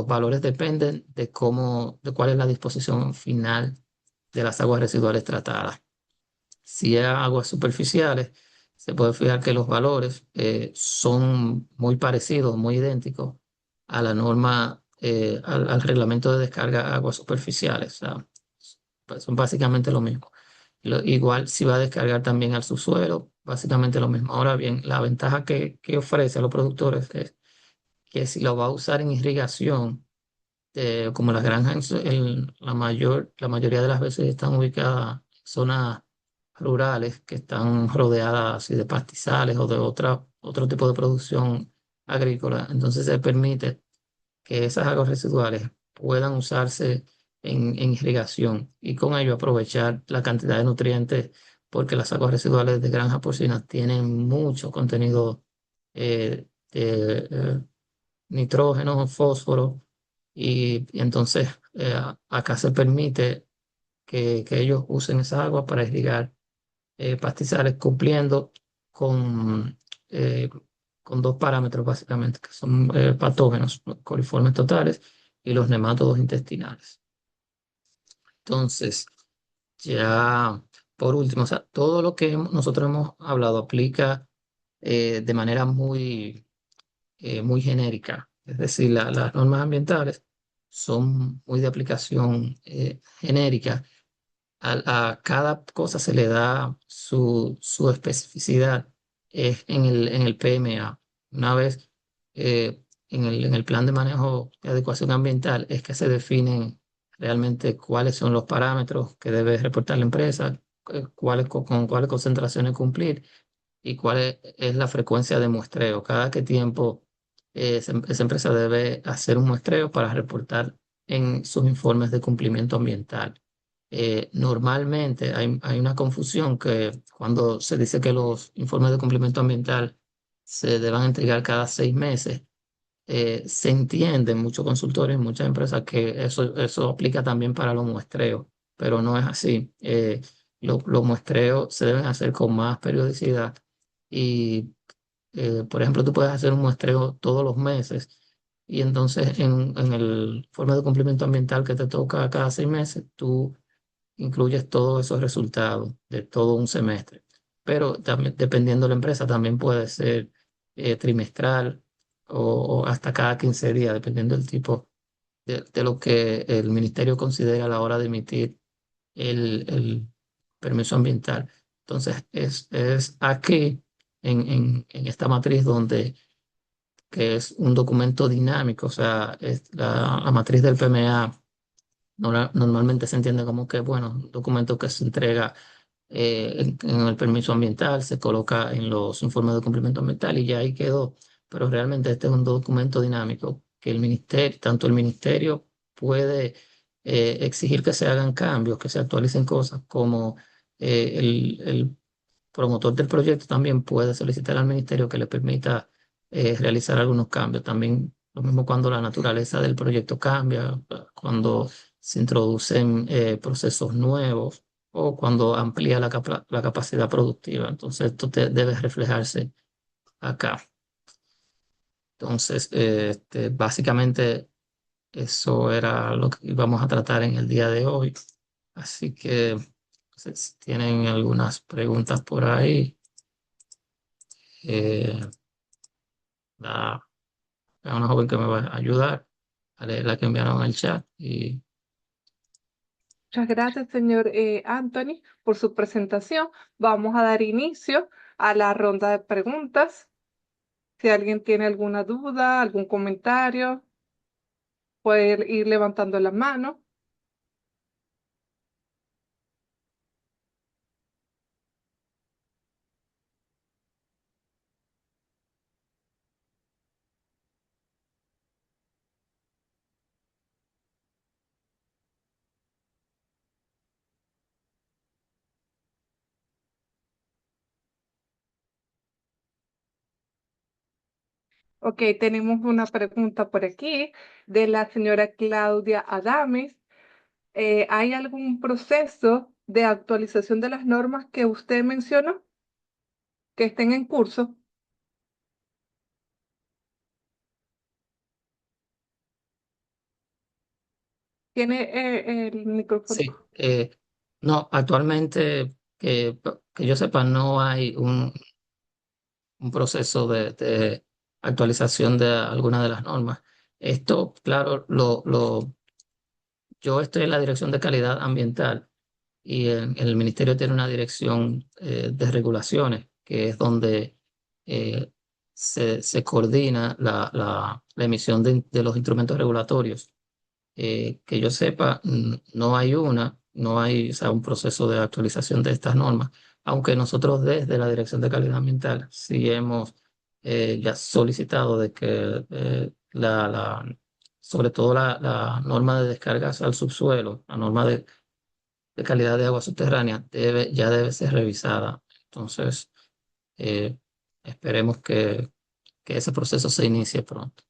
valores dependen de cuál es la disposición final de las aguas residuales tratadas. Si es aguas superficiales, se puede fijar que los valores son muy parecidos, muy idénticos a la norma, al reglamento de descarga de aguas superficiales. O sea, pues son básicamente lo mismo. Igual si va a descargar también al subsuelo, básicamente lo mismo. Ahora bien, la ventaja que ofrece a los productores es que si lo va a usar en irrigación, como las granjas la mayoría de las veces están ubicadas en zonas rurales que están rodeadas así de pastizales o de otro tipo de producción agrícola, entonces se permite que esas aguas residuales puedan usarse en irrigación y con ello aprovechar la cantidad de nutrientes porque las aguas residuales de granja porcina tienen mucho contenido de nitrógeno, fósforo y entonces acá se permite que ellos usen esa agua para irrigar pastizales cumpliendo con, eh, con dos parámetros básicamente, que son patógenos, los coliformes totales y los nemátodos intestinales. Entonces, ya por último, o sea, todo lo que nosotros hemos hablado aplica de manera muy genérica. Es decir, las normas ambientales son muy de aplicación genérica. A cada cosa se le da su especificidad en el PMA. Una vez en el plan de manejo de adecuación ambiental es que se definen realmente cuáles son los parámetros que debe reportar la empresa, con cuáles concentraciones cumplir y cuál es la frecuencia de muestreo. Cada qué tiempo esa empresa debe hacer un muestreo para reportar en sus informes de cumplimiento ambiental. Normalmente hay una confusión que cuando se dice que los informes de cumplimiento ambiental se deban entregar cada 6 meses, se entiende en muchos consultores, en muchas empresas que eso aplica también para los muestreos, pero no es así. Los muestreos se deben hacer con más periodicidad y, por ejemplo, tú puedes hacer un muestreo todos los meses y entonces en el informe de cumplimiento ambiental que te toca cada 6 meses, tú incluyes todos esos resultados de todo un semestre. Pero también, dependiendo de la empresa, también puede ser trimestral o hasta cada 15 días, dependiendo del tipo de lo que el ministerio considera a la hora de emitir el permiso ambiental. Entonces, es aquí, en esta matriz, donde que es un documento dinámico, o sea, la matriz del PMA normalmente se entiende como que, bueno, un documento que se entrega en el permiso ambiental, se coloca en los informes de cumplimiento ambiental y ya ahí quedó. Pero realmente este es un documento dinámico que el ministerio, tanto el ministerio puede exigir que se hagan cambios, que se actualicen cosas, como el promotor del proyecto también puede solicitar al ministerio que le permita realizar algunos cambios. También lo mismo cuando la naturaleza del proyecto cambia, cuando se introducen procesos nuevos o cuando amplía la capacidad productiva. Entonces, esto debe reflejarse acá. Entonces, básicamente eso era lo que íbamos a tratar en el día de hoy. Así que, no sé si tienen algunas preguntas por ahí. Eh, la, hay una joven que me va a ayudar a leer la que enviaron al chat. Y Muchas gracias, señor Anthony, por su presentación. Vamos a dar inicio a la ronda de preguntas. Si alguien tiene alguna duda, algún comentario, puede ir levantando la mano. Ok, tenemos una pregunta por aquí de la señora Claudia Adames. ¿Hay algún proceso de actualización de las normas que usted mencionó que estén en curso? ¿Tiene el micrófono? sí, no, actualmente que yo sepa, no hay un proceso de actualización de alguna de las normas. Esto, claro, yo estoy en la Dirección de Calidad Ambiental y el ministerio tiene una dirección de regulaciones, que es donde eh, se coordina la emisión de los instrumentos regulatorios. Que yo sepa, no hay, o sea, un proceso de actualización de estas normas, aunque nosotros desde la Dirección de Calidad Ambiental sí hemos ya solicitado de que sobre todo la norma de descargas al subsuelo, la norma de calidad de agua subterránea ya debe ser revisada. Entonces, eh, esperemos que ese proceso se inicie pronto.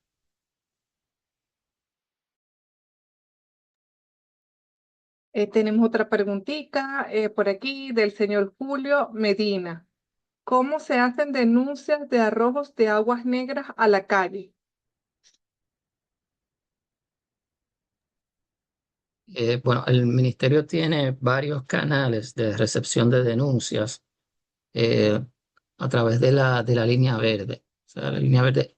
Tenemos otra preguntita por aquí del señor Julio Medina. ¿Cómo se hacen denuncias de arrojos de aguas negras a la calle? Bueno, el ministerio tiene varios canales de recepción de denuncias eh, a través de la línea verde. O sea, la línea verde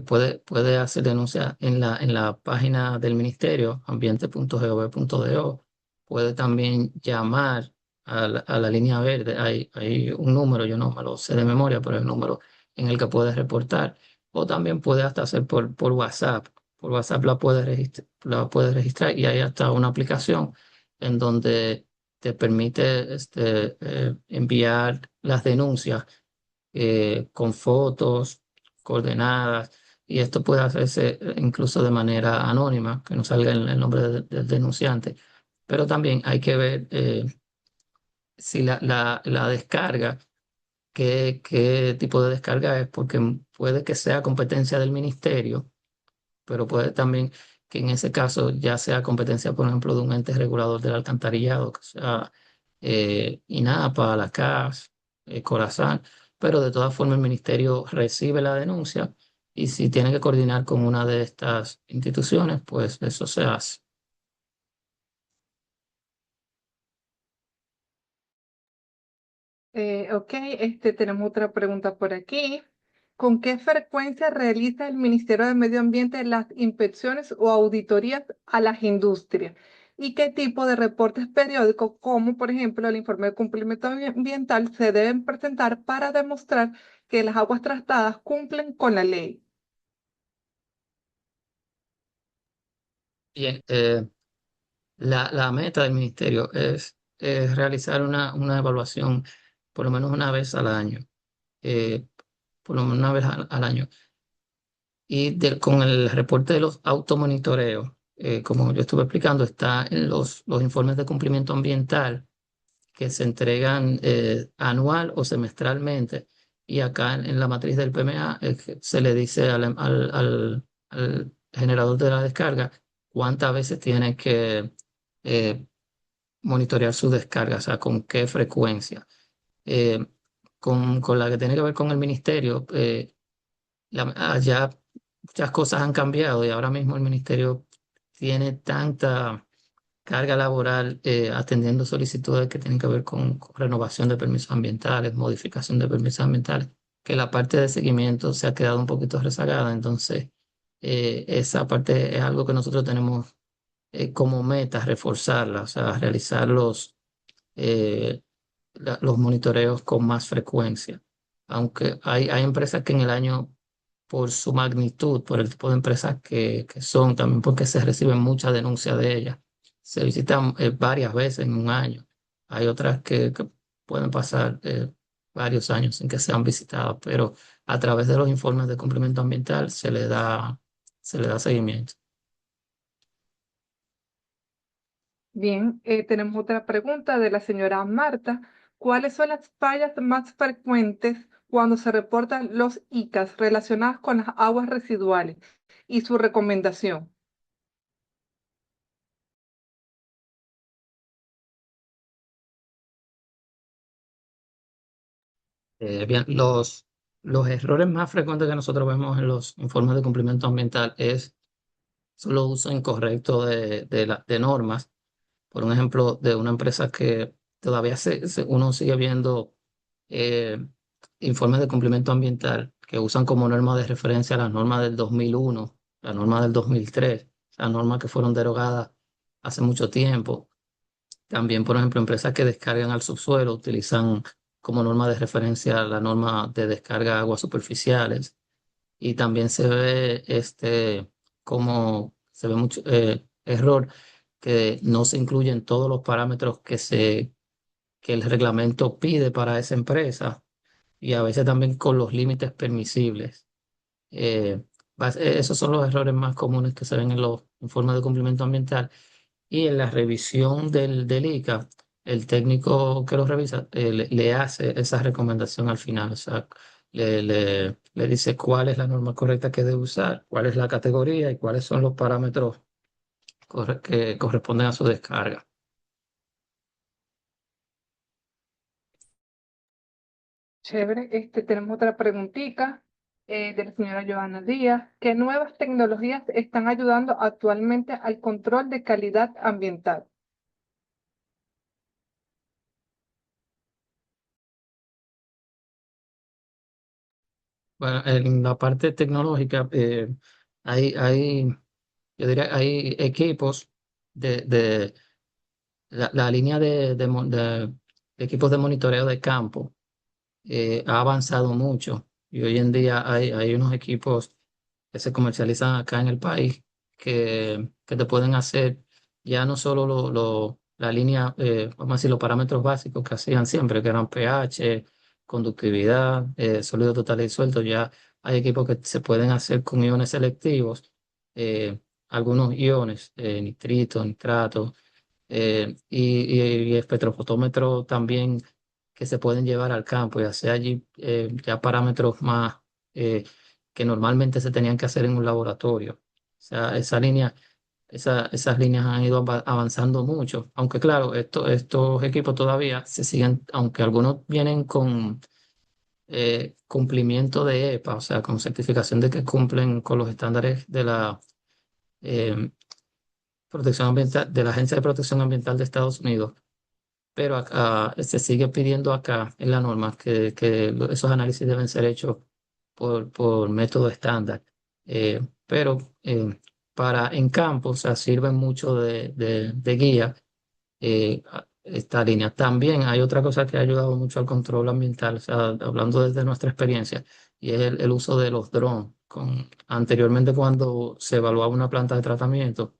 puede hacer denuncia en la página del ministerio, ambiente.gov.do. Puede también llamar a la línea verde. Hay un número, yo no me lo sé de memoria, pero hay un número en el que puedes reportar. O también puede hasta hacer por WhatsApp. Por WhatsApp la puedes registrar y hay hasta una aplicación en donde te permite enviar las denuncias con fotos, coordenadas, y esto puede hacerse incluso de manera anónima, que no salga el nombre del denunciante. Pero también hay que ver si la descarga, qué tipo de descarga es, porque puede que sea competencia del ministerio, pero puede también que en ese caso ya sea competencia, por ejemplo, de un ente regulador del alcantarillado, que sea INAPA, la CAS, Corazán, pero de todas formas el ministerio recibe la denuncia y si tiene que coordinar con una de estas instituciones, pues eso se hace. Ok, tenemos otra pregunta por aquí. ¿Con qué frecuencia realiza el Ministerio de Medio Ambiente las inspecciones o auditorías a las industrias? ¿Y qué tipo de reportes periódicos, como por ejemplo el informe de cumplimiento ambiental, se deben presentar para demostrar que las aguas tratadas cumplen con la ley? Bien, la meta del ministerio es realizar una evaluación por lo menos una vez al año, eh, por lo menos una vez al año. Y con el reporte de los automonitoreos, como yo estuve explicando, está en los informes de cumplimiento ambiental que se entregan anual o semestralmente. Y acá en la matriz del PMA que se le dice al generador de la descarga cuántas veces tiene que eh, monitorear su descarga, o sea, con qué frecuencia. Eh, con la que tiene que ver con el ministerio, allá muchas cosas han cambiado y ahora mismo el ministerio tiene tanta carga laboral atendiendo solicitudes que tienen que ver con renovación de permisos ambientales, modificación de permisos ambientales, que la parte de seguimiento se ha quedado un poquito rezagada. Entonces, esa parte es algo que nosotros tenemos como meta, reforzarla, o sea, realizar eh, los monitoreos con más frecuencia. Aunque hay empresas que en el año, por su magnitud, por el tipo de empresas que son, también porque se reciben muchas denuncias de ellas, se visitan varias veces en un año. Hay otras que pueden pasar varios años sin que sean visitadas, pero a través de los informes de cumplimiento ambiental se le da seguimiento. Bien, tenemos otra pregunta de la señora Marta. ¿Cuáles son las fallas más frecuentes cuando se reportan los ICAs relacionadas con las aguas residuales y su recomendación? Bien, los errores más frecuentes que nosotros vemos en los informes de cumplimiento ambiental es solo uso incorrecto de normas. Por un ejemplo, de una empresa que todavía uno sigue viendo eh, informes de cumplimiento ambiental que usan como norma de referencia las normas del 2001, la norma del 2003, las normas que fueron derogadas hace mucho tiempo. También, por ejemplo, empresas que descargan al subsuelo utilizan como norma de referencia la norma de descarga de aguas superficiales. Y también se ve como se ve mucho error que no se incluyen todos los parámetros que el reglamento pide para esa empresa y a veces también con los límites permisibles. Eh, Esos son los errores más comunes que se ven en los informes de cumplimiento ambiental. Y en la revisión del ICA, el técnico que lo revisa le hace esa recomendación al final. O sea, le dice cuál es la norma correcta que debe usar, cuál es la categoría y cuáles son los parámetros que corresponden a su descarga. Chévere. Tenemos otra preguntita de la señora Joana Díaz. ¿Qué nuevas tecnologías están ayudando actualmente al control de calidad ambiental? Bueno, en la parte tecnológica, hay, yo diría, hay equipos de la línea de equipos de monitoreo de campo ha avanzado mucho y hoy en día hay unos equipos que se comercializan acá en el país que te pueden hacer ya no solo la línea, vamos a decir, los parámetros básicos que hacían siempre, que eran pH, conductividad, sólido total y suelto, ya hay equipos que se pueden hacer con iones selectivos, eh, algunos iones, nitrito, nitrato y espectrofotómetro también que se pueden llevar al campo y hacer allí ya parámetros más eh, que normalmente se tenían que hacer en un laboratorio. O sea, esas líneas han ido avanzando mucho, aunque claro, estos equipos todavía se siguen, aunque algunos vienen con cumplimiento de EPA, o sea, con certificación de que cumplen con los estándares de la eh, protección ambiental, de la Agencia de Protección Ambiental de Estados Unidos, pero acá se sigue pidiendo acá en la norma que esos análisis deben ser hechos por método estándar. Pero en campo, o sea, sirven mucho de guía esta línea. También hay otra cosa que ha ayudado mucho al control ambiental, o sea, hablando desde nuestra experiencia, y es el uso de los drones. Anteriormente, cuando se evaluaba una planta de tratamiento,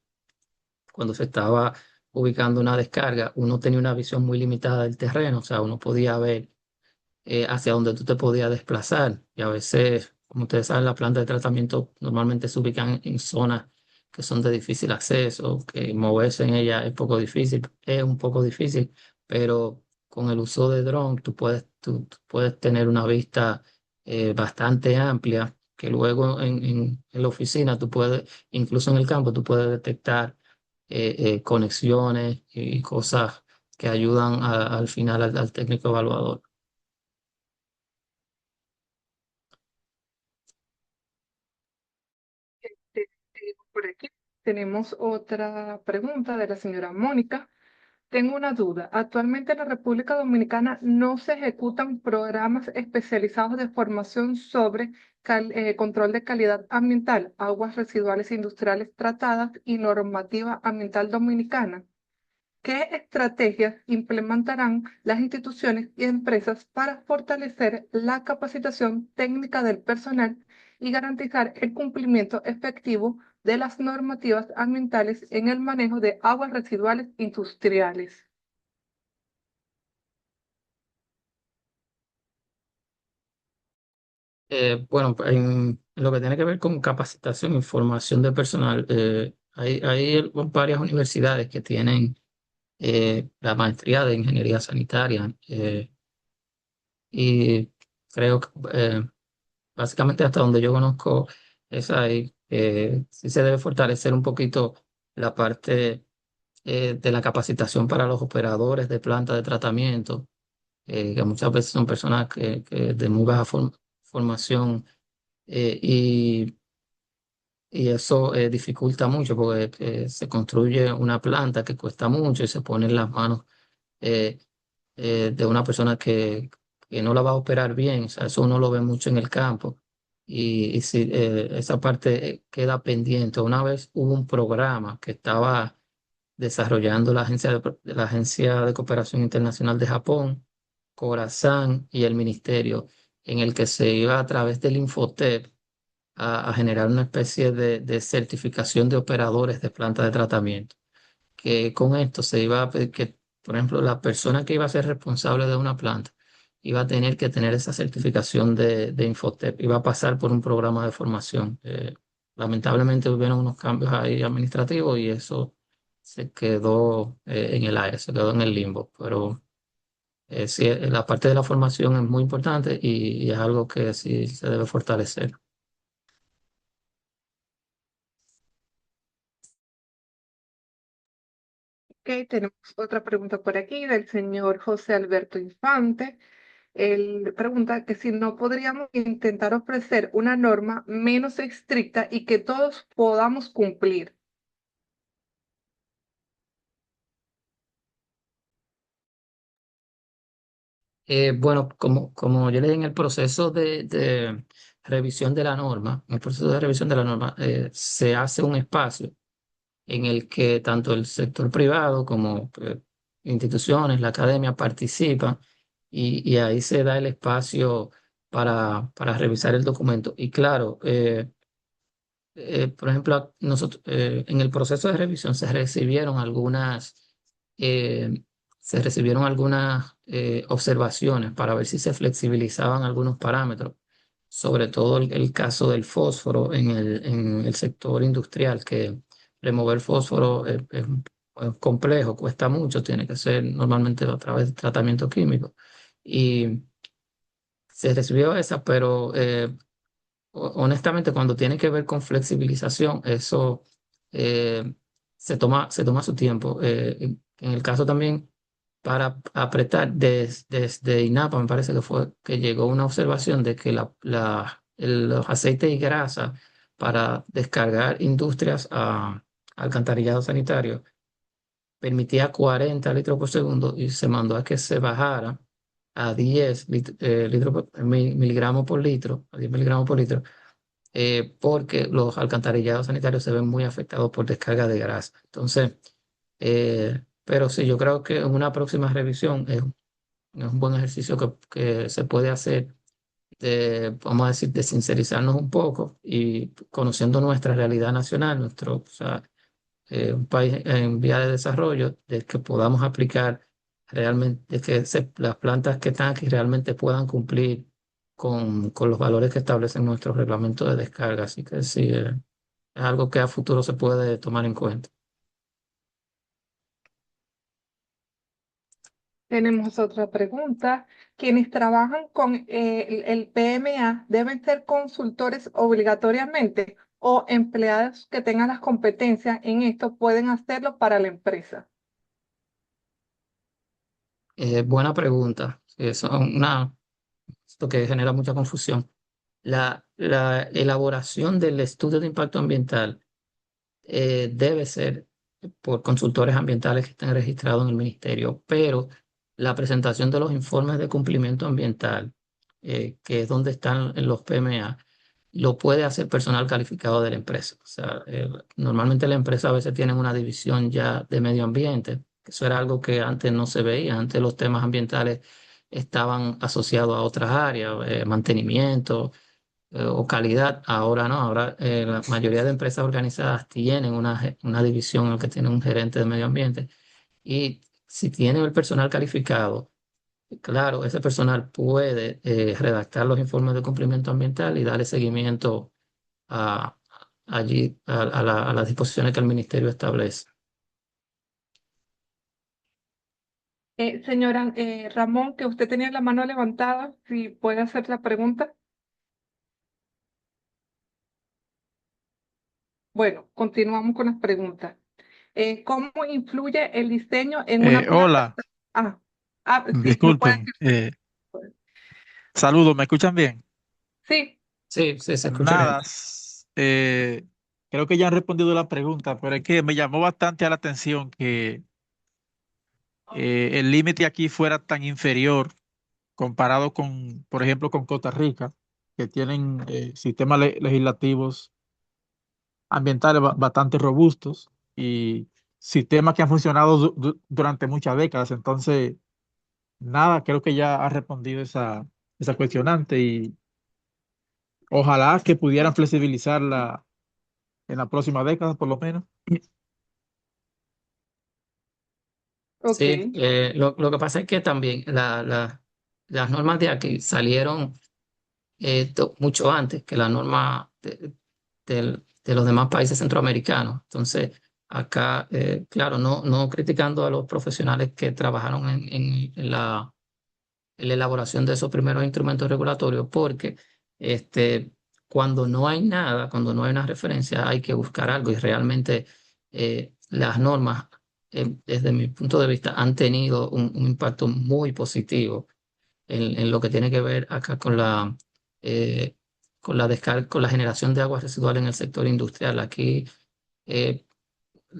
cuando se estaba ubicando una descarga, uno tenía una visión muy limitada del terreno, o sea, uno podía ver hacia donde tú te podías desplazar. Y a veces, como ustedes saben, las plantas de tratamiento normalmente se ubican en zonas que son de difícil acceso, que moverse en ellas es un poco difícil, pero con el uso de dron tú puedes tener una vista bastante amplia, que luego en la oficina tú puedes, incluso en el campo, tú puedes detectar conexiones y cosas que ayudan al final al técnico evaluador. Por aquí tenemos otra pregunta de la señora Mónica. Tengo una duda. Actualmente en la República Dominicana no se ejecutan programas especializados de formación sobre control de calidad ambiental, aguas residuales industriales tratadas y normativa ambiental dominicana. ¿Qué estrategias implementarán las instituciones y empresas para fortalecer la capacitación técnica del personal y garantizar el cumplimiento efectivo de las normativas ambientales en el manejo de aguas residuales industriales? Bueno, en lo que tiene que ver con capacitación y formación de personal, hay varias universidades que tienen la maestría de ingeniería sanitaria y creo que básicamente hasta donde yo conozco es ahí. Sí se debe fortalecer un poquito la parte de la capacitación para los operadores de planta de tratamiento, que muchas veces son personas que de muy baja formación. eh, y Y eso dificulta mucho porque se construye una planta que cuesta mucho y se pone en las manos eh, de una persona que no la va a operar bien. O sea, eso uno lo ve mucho en el campo. Y si esa parte queda pendiente. Una vez hubo un programa que estaba desarrollando la Agencia de Cooperación Internacional de Japón, Corazán y el Ministerio, en el que se iba a través del Infotep a generar una especie de certificación de operadores de planta de tratamiento, que con esto se iba a pedir que, por ejemplo, la persona que iba a ser responsable de una planta iba a tener que tener esa certificación de Infotep, iba a pasar por un programa de formación. Lamentablemente hubieron unos cambios ahí administrativos y eso se quedó en el aire, se quedó en el limbo, pero sí, la parte de la formación es muy importante y es algo que sí se debe fortalecer. Ok, tenemos otra pregunta por aquí del señor José Alberto Infante. Él pregunta que si no podríamos intentar ofrecer una norma menos estricta y que todos podamos cumplir. Bueno, como yo leí en el proceso de revisión de la norma, en el proceso de revisión de la norma, se hace un espacio en el que tanto el sector privado como instituciones, la academia participan y ahí se da el espacio para revisar el documento. Y claro, por ejemplo, nosotros, en el proceso de revisión eh, se recibieron algunas observaciones para ver si se flexibilizaban algunos parámetros, sobre todo el caso del fósforo en el sector industrial, que remover fósforo es complejo, cuesta mucho, tiene que ser normalmente a través de tratamiento químico. Y se recibió esa, pero honestamente, cuando tiene que ver con flexibilización, eso eh, se toma su tiempo. En el caso también, para apretar, desde INAPA me parece que fue que llegó una observación de que los aceites y grasa para descargar industrias a alcantarillado sanitario permitía 40 litros por segundo y se mandó a que se bajara a 10 miligramos por litro, a 10 miligramos por litro, porque los alcantarillados sanitarios se ven muy afectados por descarga de grasa. Entonces, pero sí, yo creo que en una próxima revisión es un buen ejercicio que se puede hacer vamos a decir, de sincerizarnos un poco y conociendo nuestra realidad nacional, o sea, un país en vía de desarrollo, de que podamos aplicar realmente, de que las plantas que están aquí realmente puedan cumplir con los valores que establecen nuestros reglamentos de descarga. Así que sí, es algo que a futuro se puede tomar en cuenta. Tenemos otra pregunta. ¿Quienes trabajan con el PMA deben ser consultores obligatoriamente o empleados que tengan las competencias en esto pueden hacerlo para la empresa? Buena pregunta. Eso es esto que genera mucha confusión. La elaboración del estudio de impacto ambiental debe ser por consultores ambientales que estén registrados en el ministerio, pero la presentación de los informes de cumplimiento ambiental, que es donde están los PMA, lo puede hacer personal calificado de la empresa. O sea, normalmente la empresa a veces tienen una división ya de medio ambiente, que eso era algo que antes no se veía. Antes los temas ambientales estaban asociados a otras áreas, mantenimiento o calidad. Ahora no, ahora la mayoría de empresas organizadas tienen una división en la que tiene un gerente de medio ambiente, y si tienen el personal calificado, claro, ese personal puede redactar los informes de cumplimiento ambiental y darle seguimiento a, allí a las disposiciones que el ministerio establece. Señora Ramón, que usted tenía la mano levantada, si puede hacer la pregunta. Bueno, continuamos con las preguntas. ¿Cómo influye el diseño en una planta? Hola, Ah, sí, me puede disculpen. decir. Saludos, ¿me escuchan bien? Sí, Sí, sí, se escucha bien. Nada, creo que ya han respondido la pregunta, pero es que me llamó bastante a la atención que el límite aquí fuera tan inferior comparado con, por ejemplo, con Costa Rica, que tienen sistemas legislativos ambientales bastante robustos y sistemas que han funcionado durante muchas décadas. Entonces, nada, creo que ya ha respondido esa cuestionante y ojalá que pudieran flexibilizarla en la próxima década, por lo menos. ok. Sí, lo que pasa es que también las normas de aquí salieron mucho antes que la norma de los demás países centroamericanos. Entonces, acá, claro, no criticando a los profesionales que trabajaron en la elaboración de esos primeros instrumentos regulatorios, porque este, cuando no hay nada, cuando no hay una referencia, hay que buscar algo, y realmente las normas, desde mi punto de vista, han tenido un impacto muy positivo en lo que tiene que ver acá eh, con la descarga, con la generación de aguas residuales en el sector industrial. Aquí eh,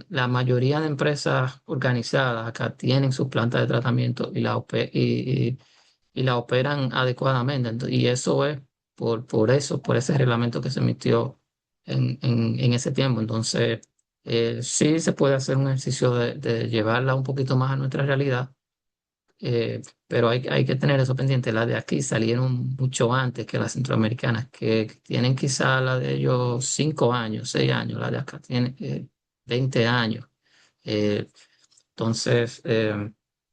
la mayoría de empresas organizadas acá tienen sus plantas de tratamiento y la operan adecuadamente. Y eso es por ese reglamento que se emitió en ese tiempo. Entonces, sí se puede hacer un ejercicio de llevarla un poquito más a nuestra realidad, pero hay que tener eso pendiente. Las de aquí salieron mucho antes que las centroamericanas, que tienen quizá la de ellos 5 años, 6 años, la de acá tiene 20 años. Eh, entonces,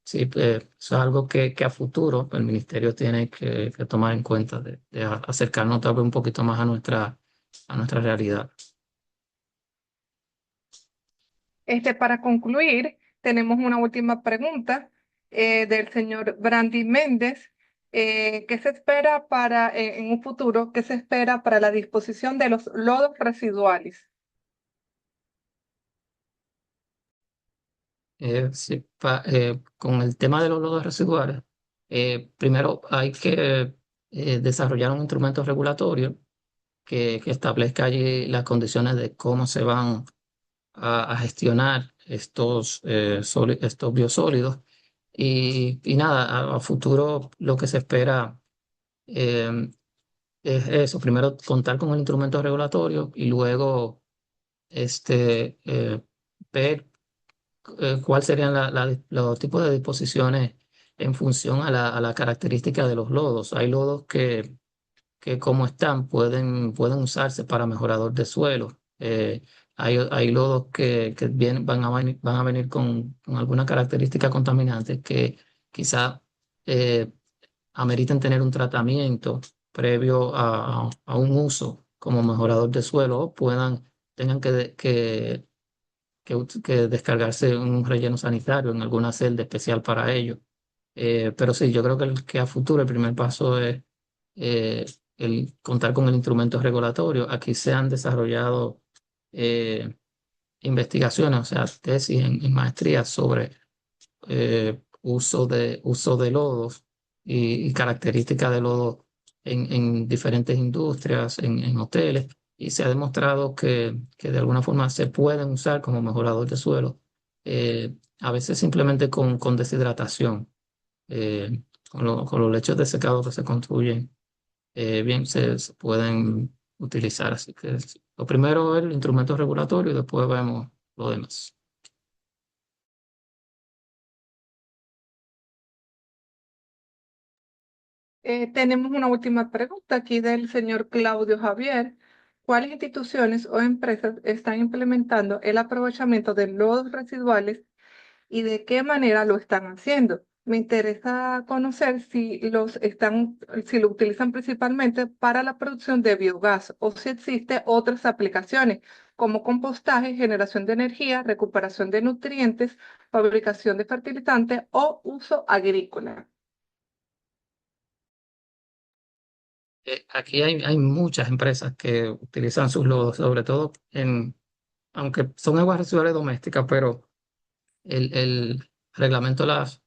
sí, eso es algo que a futuro el ministerio tiene que tomar en cuenta, de acercarnos tal vez un poquito más a nuestra realidad. Para concluir, tenemos una última pregunta del señor Brandy Méndez. ¿Qué se espera en un futuro, qué se espera para la disposición de los lodos residuales? Sí, con el tema de los lodos residuales, primero hay que desarrollar un instrumento regulatorio que establezca allí las condiciones de cómo se van a gestionar estos biosólidos. Y nada, a futuro lo que se espera eh, es eso: primero contar con el instrumento regulatorio, y luego ver cuáles serían los tipos de disposiciones en función a la característica de los lodos. Hay lodos que como están pueden usarse para mejorador de suelo. hay lodos que van a venir con alguna característica contaminante que quizá ameriten tener un tratamiento previo a un uso como mejorador de suelo o tengan que descargarse un relleno sanitario en alguna celda especial para ello. Pero sí, yo creo que a futuro el primer paso es eh, el contar con el instrumento regulatorio. Aquí se han desarrollado eh, investigaciones, o sea, tesis en maestría sobre uso de lodos y características de lodos en diferentes industrias, en hoteles, y se ha demostrado que de alguna forma se pueden usar como mejorador de suelo, a veces simplemente con deshidratación, con los lechos de secado que se construyen, bien se pueden utilizar. Así que lo primero es el instrumento regulatorio y después vemos lo demás. Tenemos una última pregunta aquí del señor Claudio Javier. ¿Cuáles instituciones o empresas están implementando el aprovechamiento de lodos residuales y de qué manera lo están haciendo? Me interesa conocer si lo utilizan principalmente para la producción de biogás o si existe otras aplicaciones como compostaje, generación de energía, recuperación de nutrientes, fabricación de fertilizantes o uso agrícola. Aquí hay muchas empresas que utilizan sus lodos, sobre todo aunque son aguas residuales domésticas, pero el reglamento las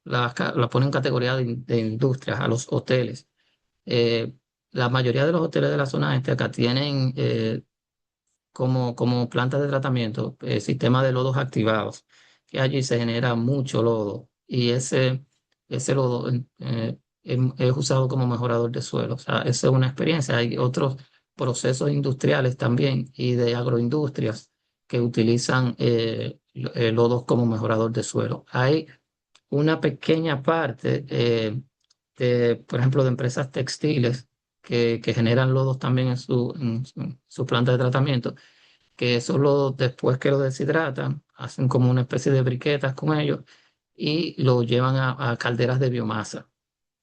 pone en categoría de industrias, a los hoteles. Eh, la mayoría de los hoteles de la zona este acá tienen como plantas de tratamiento sistemas de lodos activados, que allí se genera mucho lodo y ese lodo es usado como mejorador de suelo. O sea, esa es una experiencia. Hay otros procesos industriales también y de agroindustrias que utilizan lodos como mejorador de suelo. Hay una pequeña parte por ejemplo, de empresas textiles que generan lodos también en su planta de tratamiento, que eso después que lo deshidratan, hacen como una especie de briquetas con ellos y lo llevan a calderas de biomasa.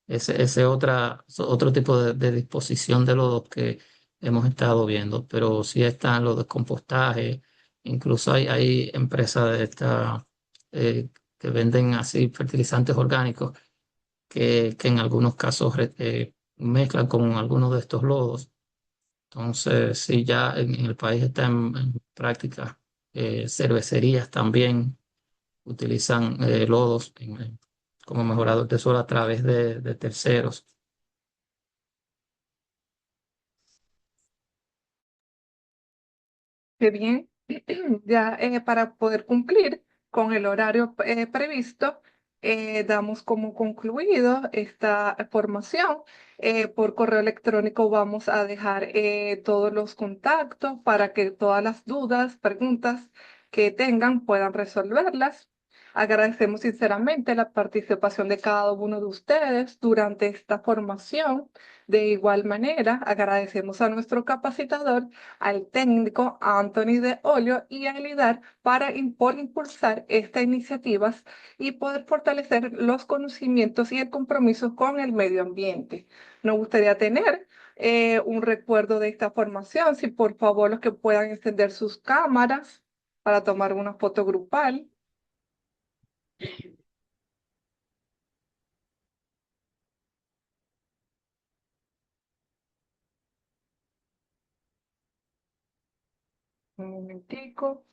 Ese otro tipo de disposición de lodos que hemos estado viendo, pero sí están los de compostaje, incluso hay empresas que venden así fertilizantes orgánicos que en algunos casos mezclan con algunos de estos lodos. Entonces, sí, ya en el país está en práctica. Cervecerías también utilizan lodos como mejorador de suelo a través de terceros. Qué bien. Ya para poder cumplir con el horario previsto, damos como concluido esta formación. Por correo electrónico vamos a dejar todos los contactos para que todas las dudas, preguntas que tengan puedan resolverlas. Agradecemos sinceramente la participación de cada uno de ustedes durante esta formación. De igual manera, agradecemos a nuestro capacitador, al técnico Anthony de Olio y a Elidar por impulsar estas iniciativas y poder fortalecer los conocimientos y el compromiso con el medio ambiente. Nos gustaría tener un recuerdo de esta formación, si por favor los que puedan encender sus cámaras para tomar una foto grupal. Un momentico.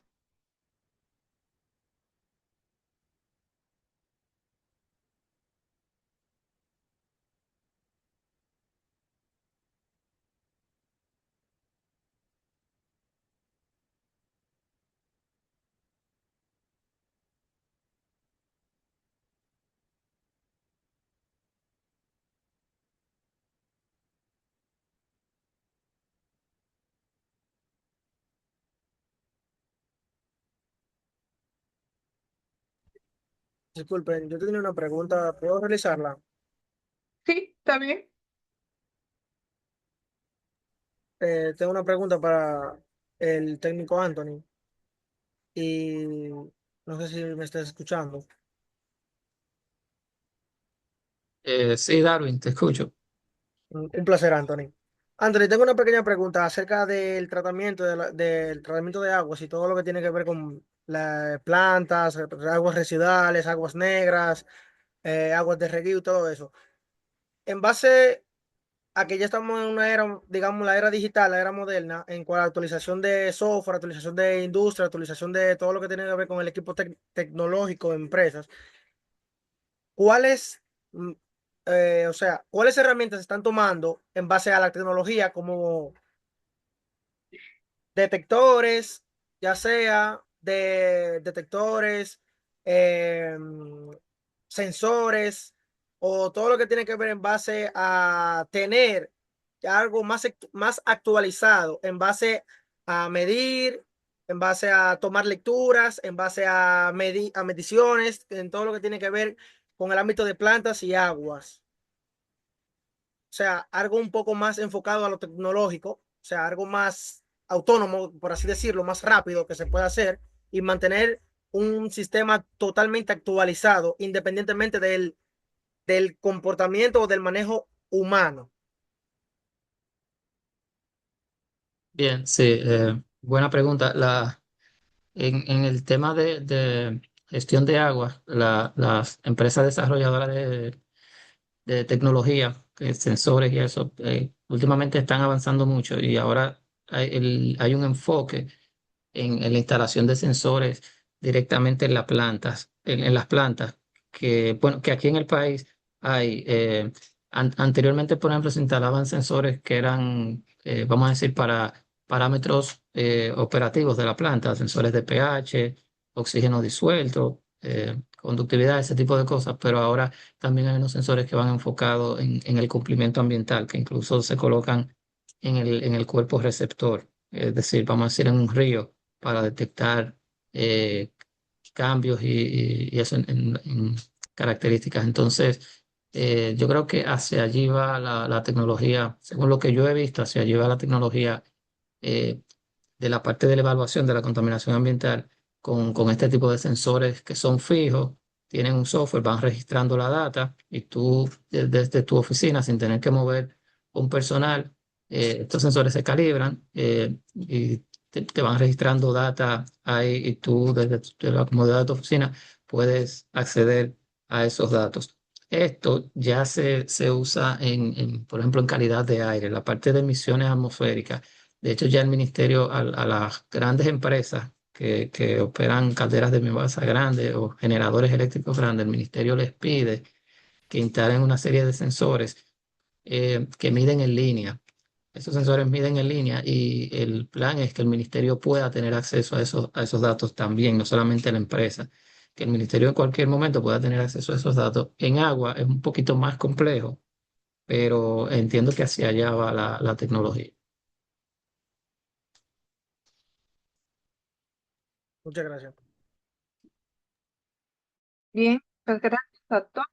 Disculpen, yo tenía una pregunta, ¿puedo realizarla? Sí, está bien. Tengo una pregunta para el técnico Anthony. y no sé si me estás escuchando. Sí, Darwin, te escucho. Un placer, Anthony. Anthony, tengo una pequeña pregunta acerca del tratamiento del tratamiento de aguas y todo lo que tiene que ver con las plantas, aguas residuales, aguas negras, aguas de reguío y todo eso. En base a que ya estamos en una era, digamos, la era digital, la era moderna, en cuanto a actualización de software, actualización de industria, actualización de todo lo que tiene que ver con el equipo tecnológico de empresas, ¿cuáles, mm, o sea, cuáles herramientas se están tomando en base a la tecnología como detectores, ya sea de detectores, eh, sensores o todo lo que tiene que ver en base a tener ya algo más actualizado, en base a medir, en base a tomar lecturas, en base a mediciones, en todo lo que tiene que ver con el ámbito de plantas y aguas? O sea, algo un poco más enfocado a lo tecnológico, o sea, algo más autónomo, por así decirlo, más rápido que se pueda hacer y mantener un sistema totalmente actualizado, independientemente del comportamiento o del manejo humano. Bien, sí, buena pregunta. En el tema de gestión de agua, las empresas desarrolladoras de tecnología, sensores y eso, últimamente están avanzando mucho y ahora hay un enfoque en la instalación de sensores directamente en las plantas, en las plantas, que, bueno, que aquí en el país hay, anteriormente, por ejemplo, se instalaban sensores que eran, vamos a decir, para parámetros operativos de la planta, sensores de pH, oxígeno disuelto, conductividad, ese tipo de cosas, pero ahora también hay unos sensores que van enfocados en el cumplimiento ambiental, que incluso se colocan en el cuerpo receptor, es decir, vamos a decir, en un río para detectar eh, cambios y eso en características. Entonces, yo creo que hacia allí va la tecnología, según lo que yo he visto, hacia allí va la tecnología eh, de la parte de la evaluación de la contaminación ambiental con este tipo de sensores que son fijos, tienen un software, van registrando la data y tú desde tu oficina, sin tener que mover un personal, estos sensores se calibran y te van registrando data ahí y tú desde la comodidad de tu oficina puedes acceder a esos datos. Esto ya se usa por ejemplo, en calidad de aire, la parte de emisiones atmosféricas. De hecho, ya el ministerio a las grandes empresas que operan calderas de biomasa grandes o generadores eléctricos grandes, el ministerio les pide que instalen una serie de sensores que miden en línea. Esos sensores miden en línea y el plan es que el ministerio pueda tener acceso a esos datos también, no solamente la empresa, que el ministerio en cualquier momento pueda tener acceso a esos datos. En agua es un poquito más complejo, pero entiendo que hacia allá va la tecnología. Muchas gracias. Bien, pues gracias a todos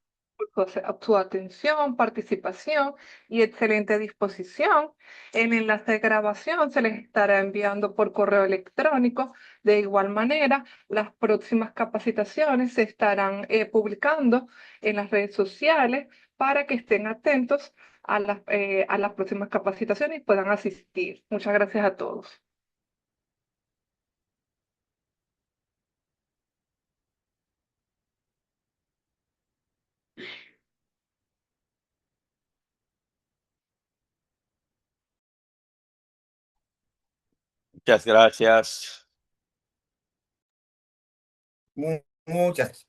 por su atención, participación y excelente disposición. El enlace de grabación se les estará enviando por correo electrónico. De igual manera, las próximas capacitaciones se estarán publicando en las redes sociales para que estén atentos a las próximas capacitaciones y puedan asistir. Muchas gracias a todos. Muchas gracias. Muchas.